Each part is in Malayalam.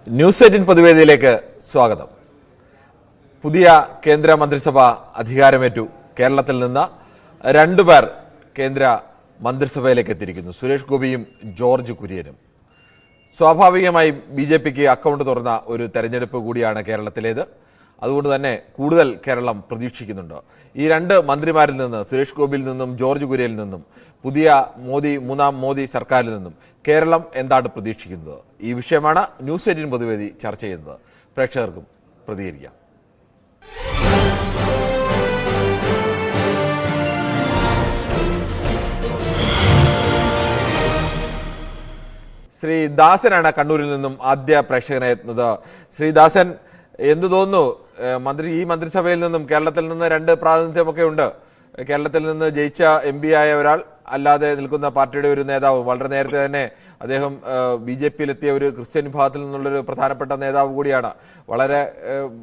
ന്യൂസ് 18 പൊതുവേദിയിലേക്ക് സ്വാഗതം. പുതിയ കേന്ദ്ര മന്ത്രിസഭ അധികാരമേറ്റു. കേരളത്തിൽ നിന്ന് രണ്ടുപേർ കേന്ദ്ര മന്ത്രിസഭയിലേക്ക് എത്തിയിരിക്കുന്നു, സുരേഷ് ഗോപിയും ജോർജ് കുര്യനും. സ്വാഭാവികമായും BJPക്ക് അക്കൗണ്ട് തുറന്ന ഒരു തെരഞ്ഞെടുപ്പ് കൂടിയാണ് കേരളത്തിലേത്. അതുകൊണ്ട് തന്നെ കൂടുതൽ കേരളം പ്രതീക്ഷിക്കുന്നുണ്ട്. ഈ രണ്ട് മന്ത്രിമാരിൽ നിന്ന്, സുരേഷ് ഗോപിയിൽ നിന്നും ജോർജ് കുര്യയിൽ നിന്നും, പുതിയ മൂന്നാം മോദി സർക്കാരിൽ നിന്നും കേരളം എന്താണ് പ്രതീക്ഷിക്കുന്നത്? ഈ വിഷയമാണ് ന്യൂസ് 18 പൊതുവേദി ചർച്ച ചെയ്യുന്നത്. പ്രേക്ഷകർക്കും പ്രതികരിക്കാം. ശ്രീ ദാസനാണ് കണ്ണൂരിൽ നിന്നും ആദ്യ പ്രേക്ഷകനായി എത്തുന്നത്. ശ്രീ ദാസൻ, എന്തു തോന്നുന്നു? ഈ മന്ത്രിസഭയിൽ നിന്നും കേരളത്തിൽ നിന്ന് രണ്ട് പ്രാതിനിധ്യമൊക്കെ ഉണ്ട്. കേരളത്തിൽ നിന്ന് ജയിച്ച MP ആയ ഒരാൾ, അല്ലാതെ നിൽക്കുന്ന പാർട്ടിയുടെ ഒരു നേതാവ്, വളരെ നേരത്തെ തന്നെ അദ്ദേഹം BJPയിലെത്തിയ ഒരു ക്രിസ്ത്യൻ വിഭാഗത്തിൽ നിന്നുള്ളൊരു പ്രധാനപ്പെട്ട നേതാവ് കൂടിയാണ്. വളരെ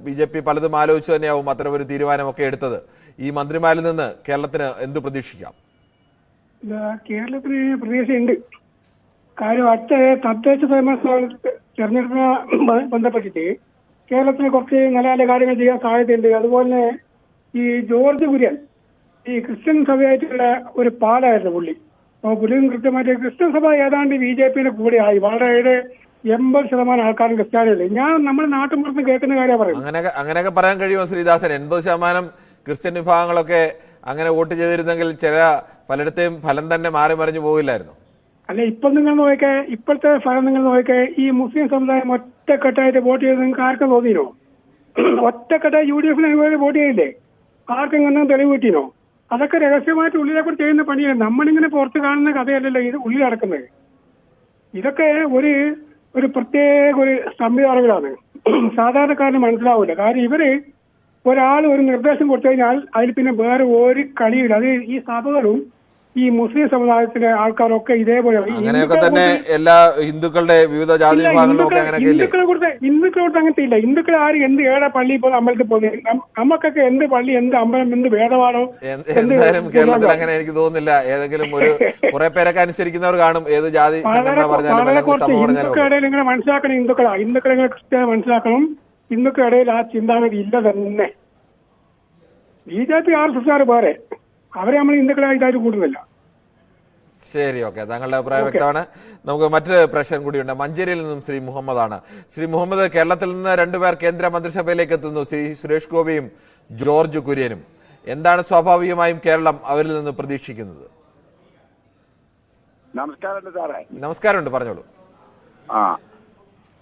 BJP പലതും ആലോചിച്ച് തന്നെയാവും അത്തരം ഒരു തീരുമാനമൊക്കെ എടുത്തത്. ഈ മന്ത്രിമാരിൽ നിന്ന് കേരളത്തിന് എന്ത് പ്രതീക്ഷിക്കാം? കേരളത്തിന് പ്രതീക്ഷയുണ്ട്. കാര്യം അടുത്ത തദ്ദേശ സ്വയംഭരണ തെരഞ്ഞെടുപ്പിനെ ബന്ധപ്പെട്ടിട്ട് കേരളത്തിന് കുറച്ച് നല്ല നല്ല കാര്യങ്ങൾ ചെയ്യാൻ സാധ്യതയുണ്ട്. അതുപോലെ ഈ ജോർജ് കുര്യൻ ഈ ക്രിസ്ത്യൻ സഭയായിട്ടുള്ള ഒരു പാലായിരുന്നു പുള്ളി. അപ്പോൾ പുള്ളിയും കൃത്യമായിട്ട് ക്രിസ്ത്യൻ സഭ ഏതാണ്ട് BJPയുടെ കൂടെയായി. വളരെ 80% ആൾക്കാരും ക്രിസ്ത്യാനികളെ. ഞാൻ നമ്മുടെ നാട്ടുമ്പുറത്ത് കേൾക്കുന്ന കാര്യം പറയും. അങ്ങനെയൊക്കെ പറയാൻ കഴിയുമോ ശ്രീദാസൻ? 80% ക്രിസ്ത്യൻ വിഭാഗങ്ങളൊക്കെ അങ്ങനെ വോട്ട് ചെയ്തിരുന്നെങ്കിൽ പലയിടത്തെയും ഫലം തന്നെ മാറി മറിഞ്ഞു പോകില്ലായിരുന്നു. അല്ല, ഇപ്പം നിങ്ങൾ നോക്കിയാൽ ഇപ്പോഴത്തെ ഫലം നിങ്ങൾ നോക്കിയാൽ ഈ മുസ്ലിം സമുദായം ഒറ്റക്കെട്ടായിട്ട് വോട്ട് ചെയ്ത് നിങ്ങൾക്ക് ആർക്കും തോന്നിയോ? ഒറ്റക്കെട്ടായി UDFന് വോട്ട് ചെയ്യില്ലേ? ആർക്കെങ്കിലും തെളിവ് കിട്ടിയോ? അതൊക്കെ രഹസ്യമായിട്ട് ഉള്ളിലെ കൂടെ ചെയ്യുന്ന പണിയാണ്. നമ്മളിങ്ങനെ പുറത്ത് കാണുന്ന കഥയല്ലല്ലോ ഇത് ഉള്ളിൽ നടക്കുന്നത്. ഇതൊക്കെ ഒരു പ്രത്യേക ഒരു സംവിധാനങ്ങളാണ്. സാധാരണക്കാരന് മനസ്സിലാവില്ല. കാര്യം ഇവര് ഒരാൾ ഒരു നിർദ്ദേശം കൊടുത്തു കഴിഞ്ഞാൽ അതിൽ പിന്നെ വേറെ ഒരു കളിയില്ല. അത് ഈ സഭകളും ഈ മുസ്ലിം സമുദായത്തിലെ ആൾക്കാരൊക്കെ ഇതേപോലെ അങ്ങനെയൊക്കെ തന്നെ എല്ലാ ഹിന്ദുക്കളുടെ വിവിധ ജാതി വിഭാഗങ്ങളൊക്കെ ഹിന്ദുക്കളെ കൊടുത്ത് അങ്ങനത്തെ ഇല്ല. ഹിന്ദുക്കൾ ആരും എന്ത് ഏഴെ പള്ളിയിൽ പോകുന്ന അമ്പലത്തിൽ പോകുന്നത്, നമുക്കൊക്കെ എന്ത് പള്ളി, എന്ത് അമ്പലം, എന്ത് വേദപാഠോ. എന്തായാലും കേരളത്തിൽ അങ്ങനെ എനിക്ക് തോന്നുന്നില്ല. ഏതെങ്കിലും ഒരു കുറെ പേരൊക്കെ അനുസരിക്കുന്നവർ കാണും. ഏത് ജാതി ഹിന്ദുക്കളുടെ ഇടയിൽ ഇങ്ങനെ മനസ്സിലാക്കണം. ഹിന്ദുക്കളെ ക്രിസ്ത്യാനി മനസ്സിലാക്കണം. ഹിന്ദുക്കളുടെ ഇടയിൽ ആ ചിന്താഗതി ഇല്ല തന്നെ. BJP RSS വേറെ, അവരെ നമ്മൾ ഹിന്ദുക്കളായിട്ട് കൂടുന്നില്ല. ശരി, ഓക്കെ, താങ്കളുടെ അഭിപ്രായം വ്യക്തമാണ്. നമുക്ക് മറ്റൊരു പ്രശ്നം കൂടിയുണ്ട്. മഞ്ചേരിയിൽ നിന്നും ശ്രീ മുഹമ്മദാണ്. ശ്രീ മുഹമ്മദ്, കേരളത്തിൽ നിന്ന് രണ്ടുപേർ കേന്ദ്ര മന്ത്രിസഭയിലേക്ക് എത്തുന്നു, ശ്രീ സുരേഷ് ഗോപിയും ജോർജ് കുര്യനും. എന്താണ് സ്വാഭാവികമായും കേരളം അവരിൽ നിന്ന് പ്രതീക്ഷിക്കുന്നത്? നമസ്കാരമുണ്ട് സാറേ. നമസ്കാരമുണ്ട്, പറഞ്ഞോളൂ.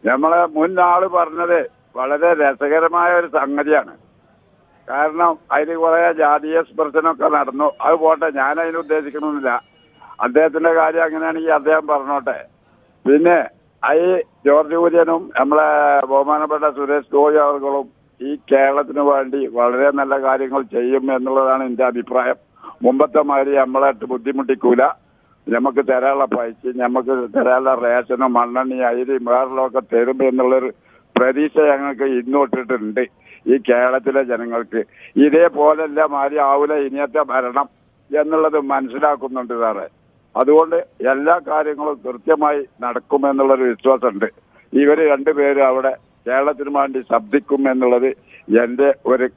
നമ്മളെ മുൻ ആള് പറഞ്ഞത് വളരെ രസകരമായ ഒരു സംഗതിയാണ്. കാരണം അതിന് കുറെ ജാതീയ സ്പർശനമൊക്കെ നടന്നു. അത് പോട്ടെ, ഞാൻ അതിന് ഉദ്ദേശിക്കണമെന്നില്ല. അദ്ദേഹത്തിന്റെ കാര്യം അങ്ങനെയാണെങ്കിൽ അദ്ദേഹം പറഞ്ഞോട്ടെ. പിന്നെ ഈ ജോർജ് കുര്യനും നമ്മളെ ബഹുമാനപ്പെട്ട സുരേഷ് ഗോപി അവർകളും ഈ കേരളത്തിന് വേണ്ടി വളരെ നല്ല കാര്യങ്ങൾ ചെയ്യും എന്നുള്ളതാണ് എന്റെ അഭിപ്രായം. മുമ്പത്തെ മാതിരി നമ്മളെ ബുദ്ധിമുട്ടിക്കൂല. നമുക്ക് തരാനുള്ള പൈസ, നമുക്ക് തരാനുള്ള റേഷനും മണ്ണെണ്ണി അരി വേറെല്ലാം തരും എന്നുള്ളൊരു പ്രതീക്ഷ ഞങ്ങൾക്ക് ഇന്നോട്ടിട്ടുണ്ട്. ഈ കേരളത്തിലെ ജനങ്ങൾക്ക് ഇതേപോലെല്ല മാറി ആവൂല ഇനിയത്തെ ഭരണം എന്നുള്ളത് മനസ്സിലാക്കുന്നുണ്ട് സാറേ. അതുകൊണ്ട് എല്ലാ കാര്യങ്ങളും കൃത്യമായി നടക്കുമെന്നുള്ളൊരു വിശ്വാസമുണ്ട്. ഇവര് രണ്ടുപേരും അവിടെ കേരളത്തിന് വേണ്ടി ശബ്ദിക്കും എന്നുള്ളത് എന്റെ ഒരു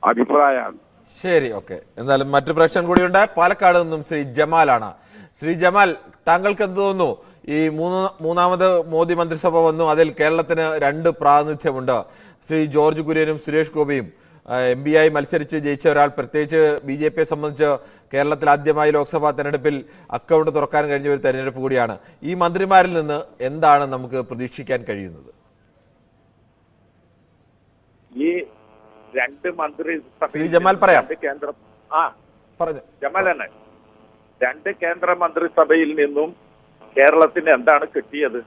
അഭിപ്രായമാണ്. ശരി, ഓക്കെ. എന്തായാലും മറ്റു പ്രശ്നം കൂടിയുണ്ട്. പാലക്കാട് നിന്നും ശ്രീ ജമാലാണ്. ശ്രീ ജമാൽ, താങ്കൾക്ക് എന്ത് തോന്നുന്നു? ഈ മൂന്നാമത് മോദി മന്ത്രിസഭ വന്നു, അതിൽ കേരളത്തിന് രണ്ട് പ്രാതിനിധ്യമുണ്ട്. ശ്രീ ജോർജ് കുര്യനും സുരേഷ് ഗോപിയും MP ആയി മത്സരിച്ച് ജയിച്ച ഒരാൾ. പ്രത്യേകിച്ച് BJPയെ സംബന്ധിച്ച് കേരളത്തിൽ ആദ്യമായി ലോക്സഭാ തെരഞ്ഞെടുപ്പിൽ അക്കൗണ്ട് തുറക്കാൻ കഴിഞ്ഞ ഒരു തെരഞ്ഞെടുപ്പ് കൂടിയാണ്. ഈ മന്ത്രിമാരിൽ നിന്ന് എന്താണ് നമുക്ക് പ്രതീക്ഷിക്കാൻ കഴിയുന്നത്? ഈ രണ്ട് മന്ത്രി ശ്രീ ജമാൽ പറയാം. പറഞ്ഞു ജമാലാണ്. രണ്ട് കേന്ദ്ര മന്ത്രിസഭയിൽ നിന്നും കേരളത്തിന് എന്താണ് കിട്ടിയത്?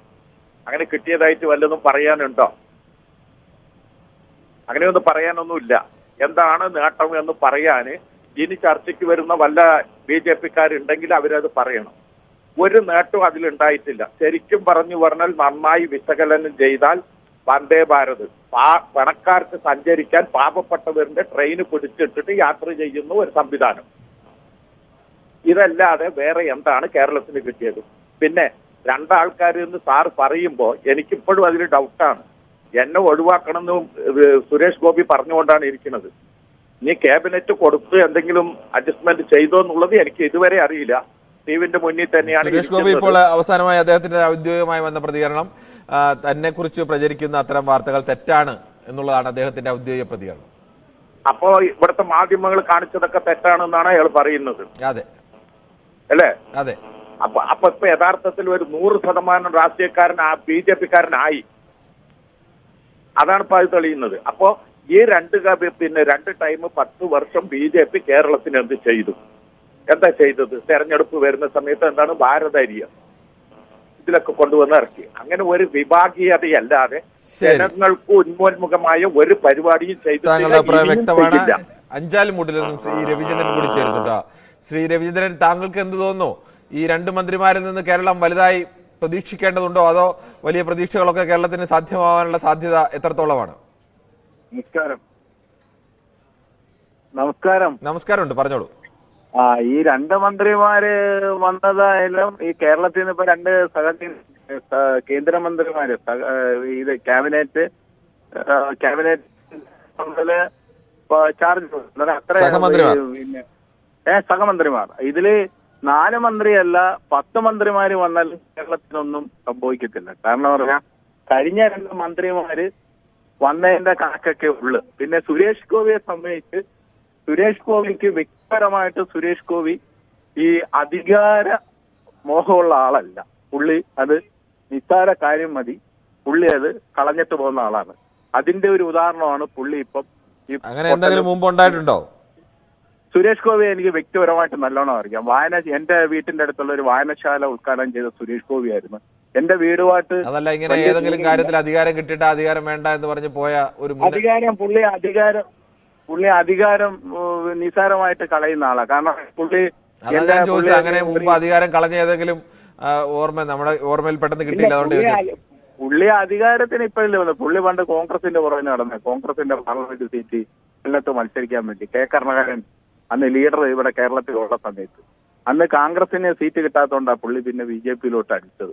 അങ്ങനെ കിട്ടിയതായിട്ട് വല്ലതും പറയാനുണ്ടോ? അങ്ങനെയൊന്നും പറയാനൊന്നുമില്ല. എന്താണ് നേട്ടം എന്ന് പറയാന് ഇനി ചർച്ചയ്ക്ക് വരുന്ന വല്ല BJPക്കാരുണ്ടെങ്കിൽ അവരത് പറയണം. ഒരു നേട്ടവും അതിലുണ്ടായിട്ടില്ല. ശരിക്കും പറഞ്ഞു പറഞ്ഞാൽ നന്നായി വിശകലനം ചെയ്താൽ വന്ദേ ഭാരത് പണക്കാർക്ക് സഞ്ചരിക്കാൻ പാവപ്പെട്ടവരുടെ ട്രെയിന് പിടിച്ചിട്ടിട്ട് യാത്ര ചെയ്യുന്ന ഒരു സംവിധാനം. ഇതല്ലാതെ വേറെ എന്താണ് കേരളത്തിന് കിട്ടിയത്? പിന്നെ രണ്ടാൾക്കാർ എന്ന് സാർ പറയുമ്പോൾ എനിക്കിപ്പോഴും അതിൽ ഡൗട്ടാണ്. എന്നെ ഒഴിവാക്കണമെന്ന് സുരേഷ് ഗോപി പറഞ്ഞുകൊണ്ടാണ് ഇരിക്കുന്നത്. നീ ക്യാബിനറ്റ് കൊടുത്ത് എന്തെങ്കിലും അഡ്ജസ്റ്റ്മെന്റ് ചെയ്തോ എന്നുള്ളത് എനിക്ക് ഇതുവരെ അറിയില്ല. ടിവിന്റെ മുന്നിൽ തന്നെയാണ് സുരേഷ് ഗോപി ഇപ്പോൾ അവസാനമായി അദ്ദേഹത്തിന്റെ ഔദ്യോഗികമായി വന്ന പ്രതികരണം തന്നെ കുറിച്ച് പ്രചരിക്കുന്ന അത്തരം വാർത്തകൾ തെറ്റാണ് എന്നുള്ളതാണ് അദ്ദേഹത്തിന്റെ ഔദ്യോഗിക പ്രതികരണം. അപ്പോ ഇവിടുത്തെ മാധ്യമങ്ങൾ കാണിച്ചതൊക്കെ തെറ്റാണെന്നാണ് അയാൾ പറയുന്നത്. അതെ അല്ലേ? അതെ. അപ്പൊ ഇപ്പൊ യഥാർത്ഥത്തിൽ ഒരു 100% രാഷ്ട്രീയക്കാരൻ BJP-കാരനായി. അതാണ് ഇപ്പൊ അത് തെളിയുന്നത്. അപ്പോ ഈ രണ്ട് ടൈം 10 വർഷം BJP കേരളത്തിന് എന്ത് ചെയ്തു? എന്താ ചെയ്തത്? തെരഞ്ഞെടുപ്പ് വരുന്ന സമയത്ത് എന്താണ് ഭാരതരിയ ഇതിലൊക്കെ കൊണ്ടുവന്ന് ഇറക്കി. അങ്ങനെ ഒരു വിഭാഗീയതയല്ലാതെ ജനങ്ങൾക്ക് ഉന്മോന്മുഖമായ ഒരു പരിപാടിയും ചെയ്തിട്ടില്ല. അഞ്ചാലുമൂട്ടിൽ നിന്നും ശ്രീ രവിചന്ദ്രൻ കൂടി ചേർത്തിട്ടാ. ശ്രീ രവിചന്ദ്രൻ, താങ്കൾക്ക് എന്ത് തോന്നുന്നു? ഈ 2 മന്ത്രിമാരിൽ നിന്ന് കേരളം വലുതായി പ്രതീക്ഷിക്കേണ്ടതുണ്ടോ, അതോ വലിയ പ്രതീക്ഷകളൊക്കെ കേരളത്തിന് സാധ്യമാവാനുള്ള സാധ്യത എത്രത്തോളമാണ്? നമസ്കാരമുണ്ട്, പറഞ്ഞോളൂ. ഈ 2 മന്ത്രിമാര് വന്നതായാലും ഈ കേരളത്തിൽ നിന്ന് ഇപ്പൊ 2 കേന്ദ്രമന്ത്രിമാര് ഇത് ക്യാബിനറ്റ് ചാർജ് പിന്നെ സഹമന്ത്രിമാർ ഇതില് 4 മന്ത്രിയല്ല 10 മന്ത്രിമാര് വന്നാലും കേരളത്തിനൊന്നും സംഭവിക്കത്തില്ല. കാരണം പറഞ്ഞാൽ കഴിഞ്ഞ 2 മന്ത്രിമാര് വന്നതിന്റെ കണക്കൊക്കെ ഉള്ളു. പിന്നെ സുരേഷ് ഗോപിയെ സംബന്ധിച്ച് സുരേഷ് ഗോപിക്ക് വ്യക്തിപരമായിട്ട് സുരേഷ് ഗോപി ഈ അധികാര മോഹമുള്ള ആളല്ല. പുള്ളി അത് നിസ്സാര കാര്യം മതി, പുള്ളി അത് കളഞ്ഞിട്ട് പോകുന്ന ആളാണ്. അതിന്റെ ഒരു ഉദാഹരണമാണ് പുള്ളി ഇപ്പം. അങ്ങനെ എന്തെങ്കിലും മുമ്പ് ഉണ്ടായിട്ടുണ്ടോ? സുരേഷ് ഗോപി എനിക്ക് വ്യക്തിപരമായിട്ട് നല്ലോണം അറിയാം. എന്റെ വീട്ടിന്റെ അടുത്തുള്ള ഒരു വായനശാല ഉദ്ഘാടനം ചെയ്ത സുരേഷ് ഗോപി ആയിരുന്നു. എന്റെ വീടുമായിട്ട് അതല്ല, ഇങ്ങനെ ഏതെങ്കിലും കാര്യത്തിൽ അധികാരം കിട്ടിയിട്ട് അധികാരം വേണ്ട എന്ന് പറഞ്ഞ് പോയ ഒരു പുള്ളി അധികാരം നിസ്സാരമായിട്ട് കളയുന്ന ആളാ. കാരണം പുള്ളി ഞാൻ ചോദിച്ചത്, അങ്ങനെ മുമ്പ് അധികാരം കളഞ്ഞ ഏതെങ്കിലും നമ്മുടെ ഓർമ്മയിൽ പെട്ടെന്ന് കിട്ടിയില്ല. അതുകൊണ്ട് പുള്ളി അധികാരത്തിന് ഇപ്പോഴല്ലേ വന്നത്. പുള്ളി പണ്ട് കോൺഗ്രസിന്റെ പുറകെ നടന്നത്. കോൺഗ്രസിന്റെ പാർലമെന്റ് സീറ്റ് കൊല്ലത്ത് മത്സരിക്കാൻ വേണ്ടി കർണകാരൻ അന്ന് ലീഡർ ഇവിടെ കേരളത്തിലുള്ള സമയത്ത് അന്ന് കോൺഗ്രസിന് സീറ്റ് കിട്ടാത്തതുകൊണ്ടാണ് പുള്ളി പിന്നെ BJP-യിലോട്ട് അടിച്ചത്.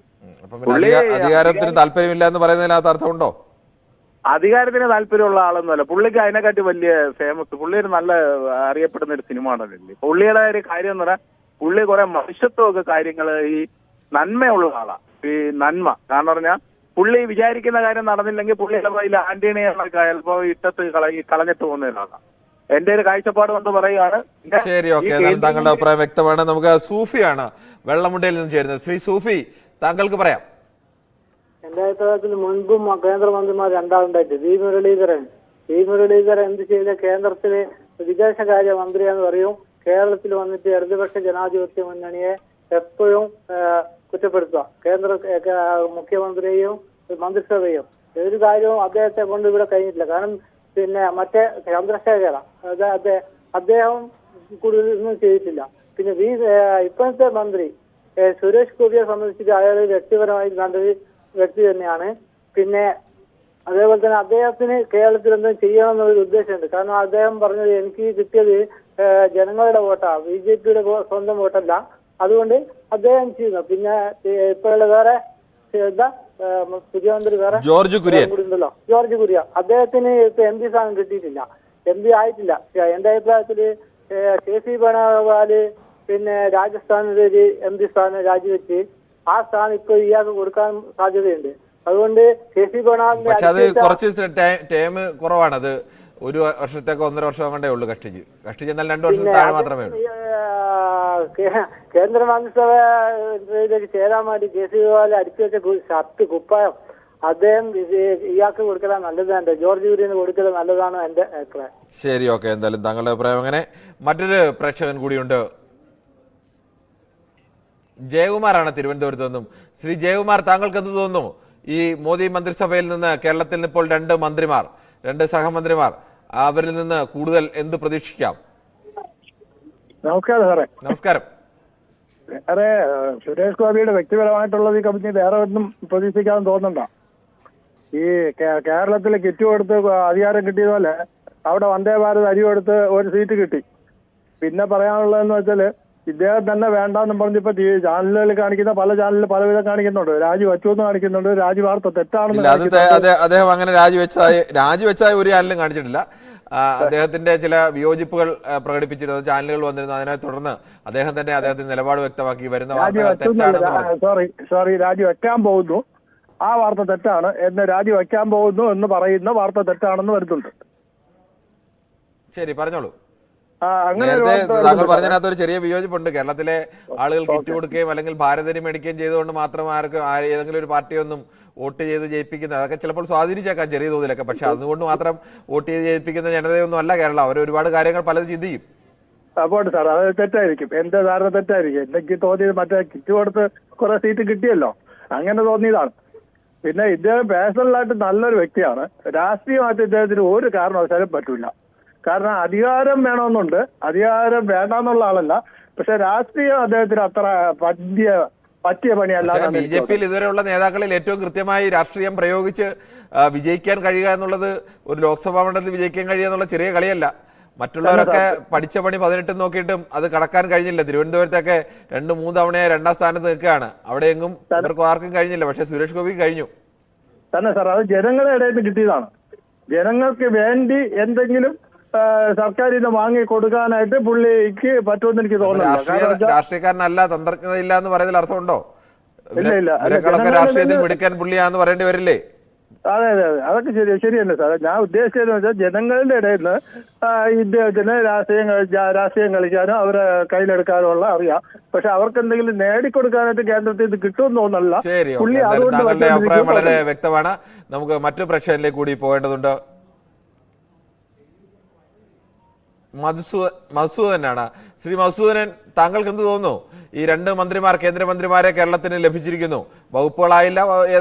അധികാരത്തിന് താല്പര്യമില്ല എന്ന് പറയുന്നതിനകത്ത് അർത്ഥമുണ്ടോ? അധികാരത്തിന് താല്പര്യമുള്ള ആളൊന്നുമല്ല. പുള്ളിക്ക് അതിനെക്കാട്ടി വലിയ ഫേമസ്, പുള്ളി ഒരു നല്ല അറിയപ്പെടുന്ന ഒരു സിനിമ ആണല്ലേ. പുള്ളിയുടെ ഒരു കാര്യം എന്ന് പറഞ്ഞാൽ പുള്ളി കുറെ മനുഷ്യത്വമൊക്കെ കാര്യങ്ങള് ഈ നന്മയുള്ള ആളാ. ഈ നന്മ കാരണം പറഞ്ഞാൽ പുള്ളി വിചാരിക്കുന്ന കാര്യം നടന്നില്ലെങ്കിൽ പുള്ളി ചിലപ്പോൾ അതിൽ ആന്റണിയെ ചിലപ്പോ ഇട്ടത്ത് കളഞ്ഞിട്ട് പോകുന്ന ഒരാളാണ്. എന്റെ ഒരു കാഴ്ചപ്പാട് കൊണ്ട് പറയുകയാണ്. ശരി, ഓക്കെ, താങ്കളുടെ അഭിപ്രായം വ്യക്തമാണ്. നമുക്ക് സൂഫിയാണ് വെള്ളമുണ്ടയിൽ നിന്ന് ചേരുന്നത്. ശ്രീ സൂഫി, താങ്കൾക്ക് പറയാം. എന്റെ അഭിപ്രായത്തിൽ മുൻപും കേന്ദ്രമന്ത്രിമാർ 2 ആളുണ്ടായിട്ട് വി മുരളീധരൻ എന്ത് ചെയ്ത കേന്ദ്രത്തില് വിദേശകാര്യ മന്ത്രിയാന്ന് പറയും. കേരളത്തിൽ വന്നിട്ട് ഇടതുപക്ഷ ജനാധിപത്യ മുന്നണിയെ എപ്പോഴും കുറ്റപ്പെടുത്തുക. കേന്ദ്ര മുഖ്യമന്ത്രിയെയും മന്ത്രിസഭയും ഒരു കാര്യവും അദ്ദേഹത്തെ കൊണ്ട് ഇവിടെ കഴിഞ്ഞിട്ടില്ല. കാരണം പിന്നെ മറ്റേ ചന്ദ്രശേഖര അദ്ദേഹം കൂടുതലൊന്നും ചെയ്തിട്ടില്ല. പിന്നെ ഇപ്പോഴത്തെ മന്ത്രി സുരേഷ് ഗോപിയെ സംബന്ധിച്ചിട്ട് അയാൾ വ്യക്തിപരമായി നല്ലൊരു വ്യക്തി തന്നെയാണ്. പിന്നെ അതേപോലെ തന്നെ അദ്ദേഹത്തിന് കേരളത്തിൽ എന്തെങ്കിലും ചെയ്യണം എന്നൊരു ഉദ്ദേശമുണ്ട്. കാരണം അദ്ദേഹം പറഞ്ഞത് എനിക്ക് കിട്ടിയത് ജനങ്ങളുടെ വോട്ടാ, BJP-യുടെ സ്വന്തം വോട്ടല്ല. അതുകൊണ്ട് അദ്ദേഹം ചെയ്യുന്നു. പിന്നെ ഇപ്പോഴുള്ള വേറെ പുതിയ മന്ത്രി വേറെ ജോർജ് കുര്യൻ, അദ്ദേഹത്തിന് ഇപ്പൊ MP സ്ഥാനം കിട്ടിയിട്ടില്ല, MP ആയിട്ടില്ല. എന്റെ അഭിപ്രായത്തില് KC വേണുഗോപാല് പിന്നെ രാജസ്ഥാനിലൊരു MP സ്ഥാനം രാജിവെച്ച് ആ സ്ഥാനം ഇപ്പൊ ഇയാൾക്ക് കൊടുക്കാൻ സാധ്യതയുണ്ട്. അതുകൊണ്ട് KC വേണുഗോപാലിന്റെ അത് കുറച്ച് ടൈം കുറവാണത്. 1 വർഷത്തേക്ക് 1.5 വർഷം കൊണ്ടേ ഉള്ളൂ. കഷ്ടിച്ച് എന്നാൽ 2 വർഷത്തിൽ താഴെ മാത്രമേ ഉള്ളൂ. കേന്ദ്ര മന്ത്രിസഭയിലേക്ക് ചേരാൻ വേണ്ടി കേജ്രിവാൾ അടിച്ചു വെച്ച ഷർട്ട് കുപ്പായം അദ്ദേഹം ഇയാൾക്ക് കൊടുക്കലാണ് നല്ലതാണ്. ജോർജ് കുര്യന് കൊടുക്കൽ നല്ലതാണ് എന്റെ അഭിപ്രായം. ശരി, ഓക്കെ, എന്തായാലും താങ്കളുടെ അഭിപ്രായം അങ്ങനെ. മറ്റൊരു പ്രേക്ഷകൻ കൂടിയുണ്ട്, ജയകുമാറാണ് തിരുവനന്തപുരത്ത് നിന്നും. ശ്രീ ജയകുമാർ, താങ്കൾക്ക് എന്ത് തോന്നുന്നു? ഈ മോദി മന്ത്രിസഭയിൽ നിന്ന് കേരളത്തിൽ ഇപ്പോൾ 2 മന്ത്രിമാർ, 2 സഹമന്ത്രിമാർ, അവരിൽ നിന്ന് കൂടുതൽ എന്ത് പ്രതീക്ഷിക്കാം? നമസ്കാരം സാറേ. നമസ്കാരം. സാറേ, സുരേഷ് ഗോപിയുടെ വ്യക്തിപരമായിട്ടുള്ളത് ഈ കമ്പനി വേറെ ഒന്നും പ്രതീക്ഷിക്കാതെ തോന്നണ്ട. ഈ കേരളത്തിൽ കിറ്റ് കൊടുത്ത് അധികാരം കിട്ടിയതുപോലെ അവിടെ വന്ദേ ഭാരത് അരി കൊടുത്ത് ഒരു സീറ്റ് കിട്ടി. പിന്നെ പറയാനുള്ളതെന്ന് വെച്ചാല് ഇദ്ദേഹം തന്നെ വേണ്ടാന്നും പറഞ്ഞിപ്പോ ചാനലുകളിൽ കാണിക്കുന്ന പല ചാനലിൽ പലവിധം കാണിക്കുന്നുണ്ട്. രാജി വച്ചു എന്ന് കാണിക്കുന്നുണ്ട്, രാജി വാർത്ത തെറ്റാണെന്ന് അദ്ദേഹം അങ്ങനെ രാജിവെച്ചായ ഒരു ചാനലും കാണിച്ചിട്ടില്ല. അദ്ദേഹത്തിന്റെ ചില വിയോജിപ്പുകൾ പ്രകടിപ്പിച്ചിരുന്ന ചാനലുകൾ വന്നിരുന്നു. അതിനെ തുടർന്ന് അദ്ദേഹം തന്നെ അദ്ദേഹത്തിന്റെ നിലപാട് വ്യക്തമാക്കി വരുന്ന സോറി രാജി വെക്കാൻ പോകുന്നു, ആ വാർത്ത തെറ്റാണ് എന്ന് രാജി വെക്കാൻ പോകുന്നു എന്ന് പറയുന്ന വാർത്ത തെറ്റാണെന്ന് വരുന്നുണ്ട്. ശരി, പറഞ്ഞോളൂ. നേരത്തെ താങ്കൾ പറഞ്ഞതിനകത്ത് ഒരു ചെറിയ വിയോജിപ്പുണ്ട്. കേരളത്തിലെ ആളുകൾ കിറ്റ് കൊടുക്കുകയും അല്ലെങ്കിൽ ഭാരതരി മേടിക്കുകയും ചെയ്തുകൊണ്ട് മാത്രം ആർക്കും ഏതെങ്കിലും ഒരു പാർട്ടിയൊന്നും വോട്ട് ചെയ്ത് ജയിപ്പിക്കുന്നത്, അതൊക്കെ ചിലപ്പോൾ സ്വാധീനിച്ചേക്കാം ചെറിയ തോതിലൊക്കെ. പക്ഷെ അതുകൊണ്ട് മാത്രം വോട്ട് ചെയ്ത് ജയിപ്പിക്കുന്ന ജനതയൊന്നും അല്ല കേരളം. അവർ ഒരുപാട് കാര്യങ്ങൾ പലത് ചിന്തിക്കും. പോട്ടെ സാർ, അത് തെറ്റായിരിക്കും, എന്റെ ധാരണ തെറ്റായിരിക്കും. എനിക്ക് തോന്നിയത് മറ്റേ കിറ്റ് കൊടുത്ത് കുറെ സീറ്റ് കിട്ടിയല്ലോ, അങ്ങനെ തോന്നിയതാണ്. പിന്നെ ഇദ്ദേഹം പേഴ്സണലായിട്ട് നല്ലൊരു വ്യക്തിയാണ്. രാഷ്ട്രീയമായിട്ട് ഇദ്ദേഹത്തിന് ഒരു കാരണവശാലും പറ്റൂല. കാരണം അധികാരം വേണമെന്നുണ്ട്, അധികാരം വേണ്ടെന്നുള്ള ആളല്ല. പക്ഷെ രാഷ്ട്രീയം അദ്ദേഹത്തിന് അത്ര പറ്റിയ പണിയല്ല. ബി ജെ പിയിൽ ഇതുവരെയുള്ള നേതാക്കളിൽ ഏറ്റവും കൃത്യമായി രാഷ്ട്രീയം പ്രയോഗിച്ച് വിജയിക്കാൻ കഴിയുക എന്നുള്ളത്, ഒരു ലോക്സഭാ മണ്ഡലത്തിൽ വിജയിക്കാൻ കഴിയുക എന്നുള്ള ചെറിയ കളിയല്ല. മറ്റുള്ളവരൊക്കെ പഠിച്ച പണി 18 നോക്കിയിട്ടും അത് കടക്കാൻ കഴിഞ്ഞില്ല. തിരുവനന്തപുരത്തൊക്കെ 2-3 തവണയായി 2ാം സ്ഥാനത്ത് നിൽക്കുകയാണ്. അവിടെ എങ്ങും ഇവർക്ക് ആർക്കും കഴിഞ്ഞില്ല. പക്ഷെ സുരേഷ് ഗോപി കഴിഞ്ഞു തന്നെ സാർ. അത് ജനങ്ങളുടെ ഇടയിൽ നിന്ന് കിട്ടിയതാണ്. ജനങ്ങൾക്ക് വേണ്ടി എന്തെങ്കിലും സർക്കാരിൽ നിന്ന് വാങ്ങി കൊടുക്കാനായിട്ട് പുള്ളിക്ക് പറ്റുമെന്ന് എനിക്ക് തോന്നുന്നു. രാഷ്ട്രീയക്കാരനല്ല, തന്ത്രജ്ഞത ഇല്ല എന്ന് പറയുന്നതിൽ അർത്ഥമുണ്ടോ? ഇല്ല. രാഷ്ട്രീയത്തിൽ മിടുക്കാൻ പുള്ളിയാന്ന് പറയേണ്ടി വരില്ലേ? അതെ, അതൊക്കെ ശരിയല്ലേ സാറേ. ഞാൻ ഉദ്ദേശിച്ചതെന്ന് വെച്ചാൽ ജനങ്ങളുടെ ഇടയിൽ നിന്ന് ഇദ്ദേഹത്തിന് രാഷ്ട്രീയം കളിക്കാനും അവരെ കയ്യിലെടുക്കാനുള്ള അറിയാം. പക്ഷെ അവർക്ക് എന്തെങ്കിലും നേടിക്കൊടുക്കാനായിട്ട് കേന്ദ്രത്തിൽ നിന്ന് കിട്ടുമെന്ന് തോന്നല്ല. ശരി, താങ്കളുടെ അഭിപ്രായം വളരെ വ്യക്തമാണ്. നമുക്ക് മറ്റു പ്രശ്നത്തിലേക്ക് കൂടി പോകേണ്ടതുണ്ട്. മധുസൂദനാണ്. ശ്രീ മധുസൂദനൻ, താങ്കൾക്ക് എന്ത് തോന്നുന്നു? ഈ 2 മന്ത്രിമാർ, കേന്ദ്രമന്ത്രിമാരെ കേരളത്തിന് ലഭിച്ചിരിക്കുന്നു. വകുപ്പുകളായില്ല,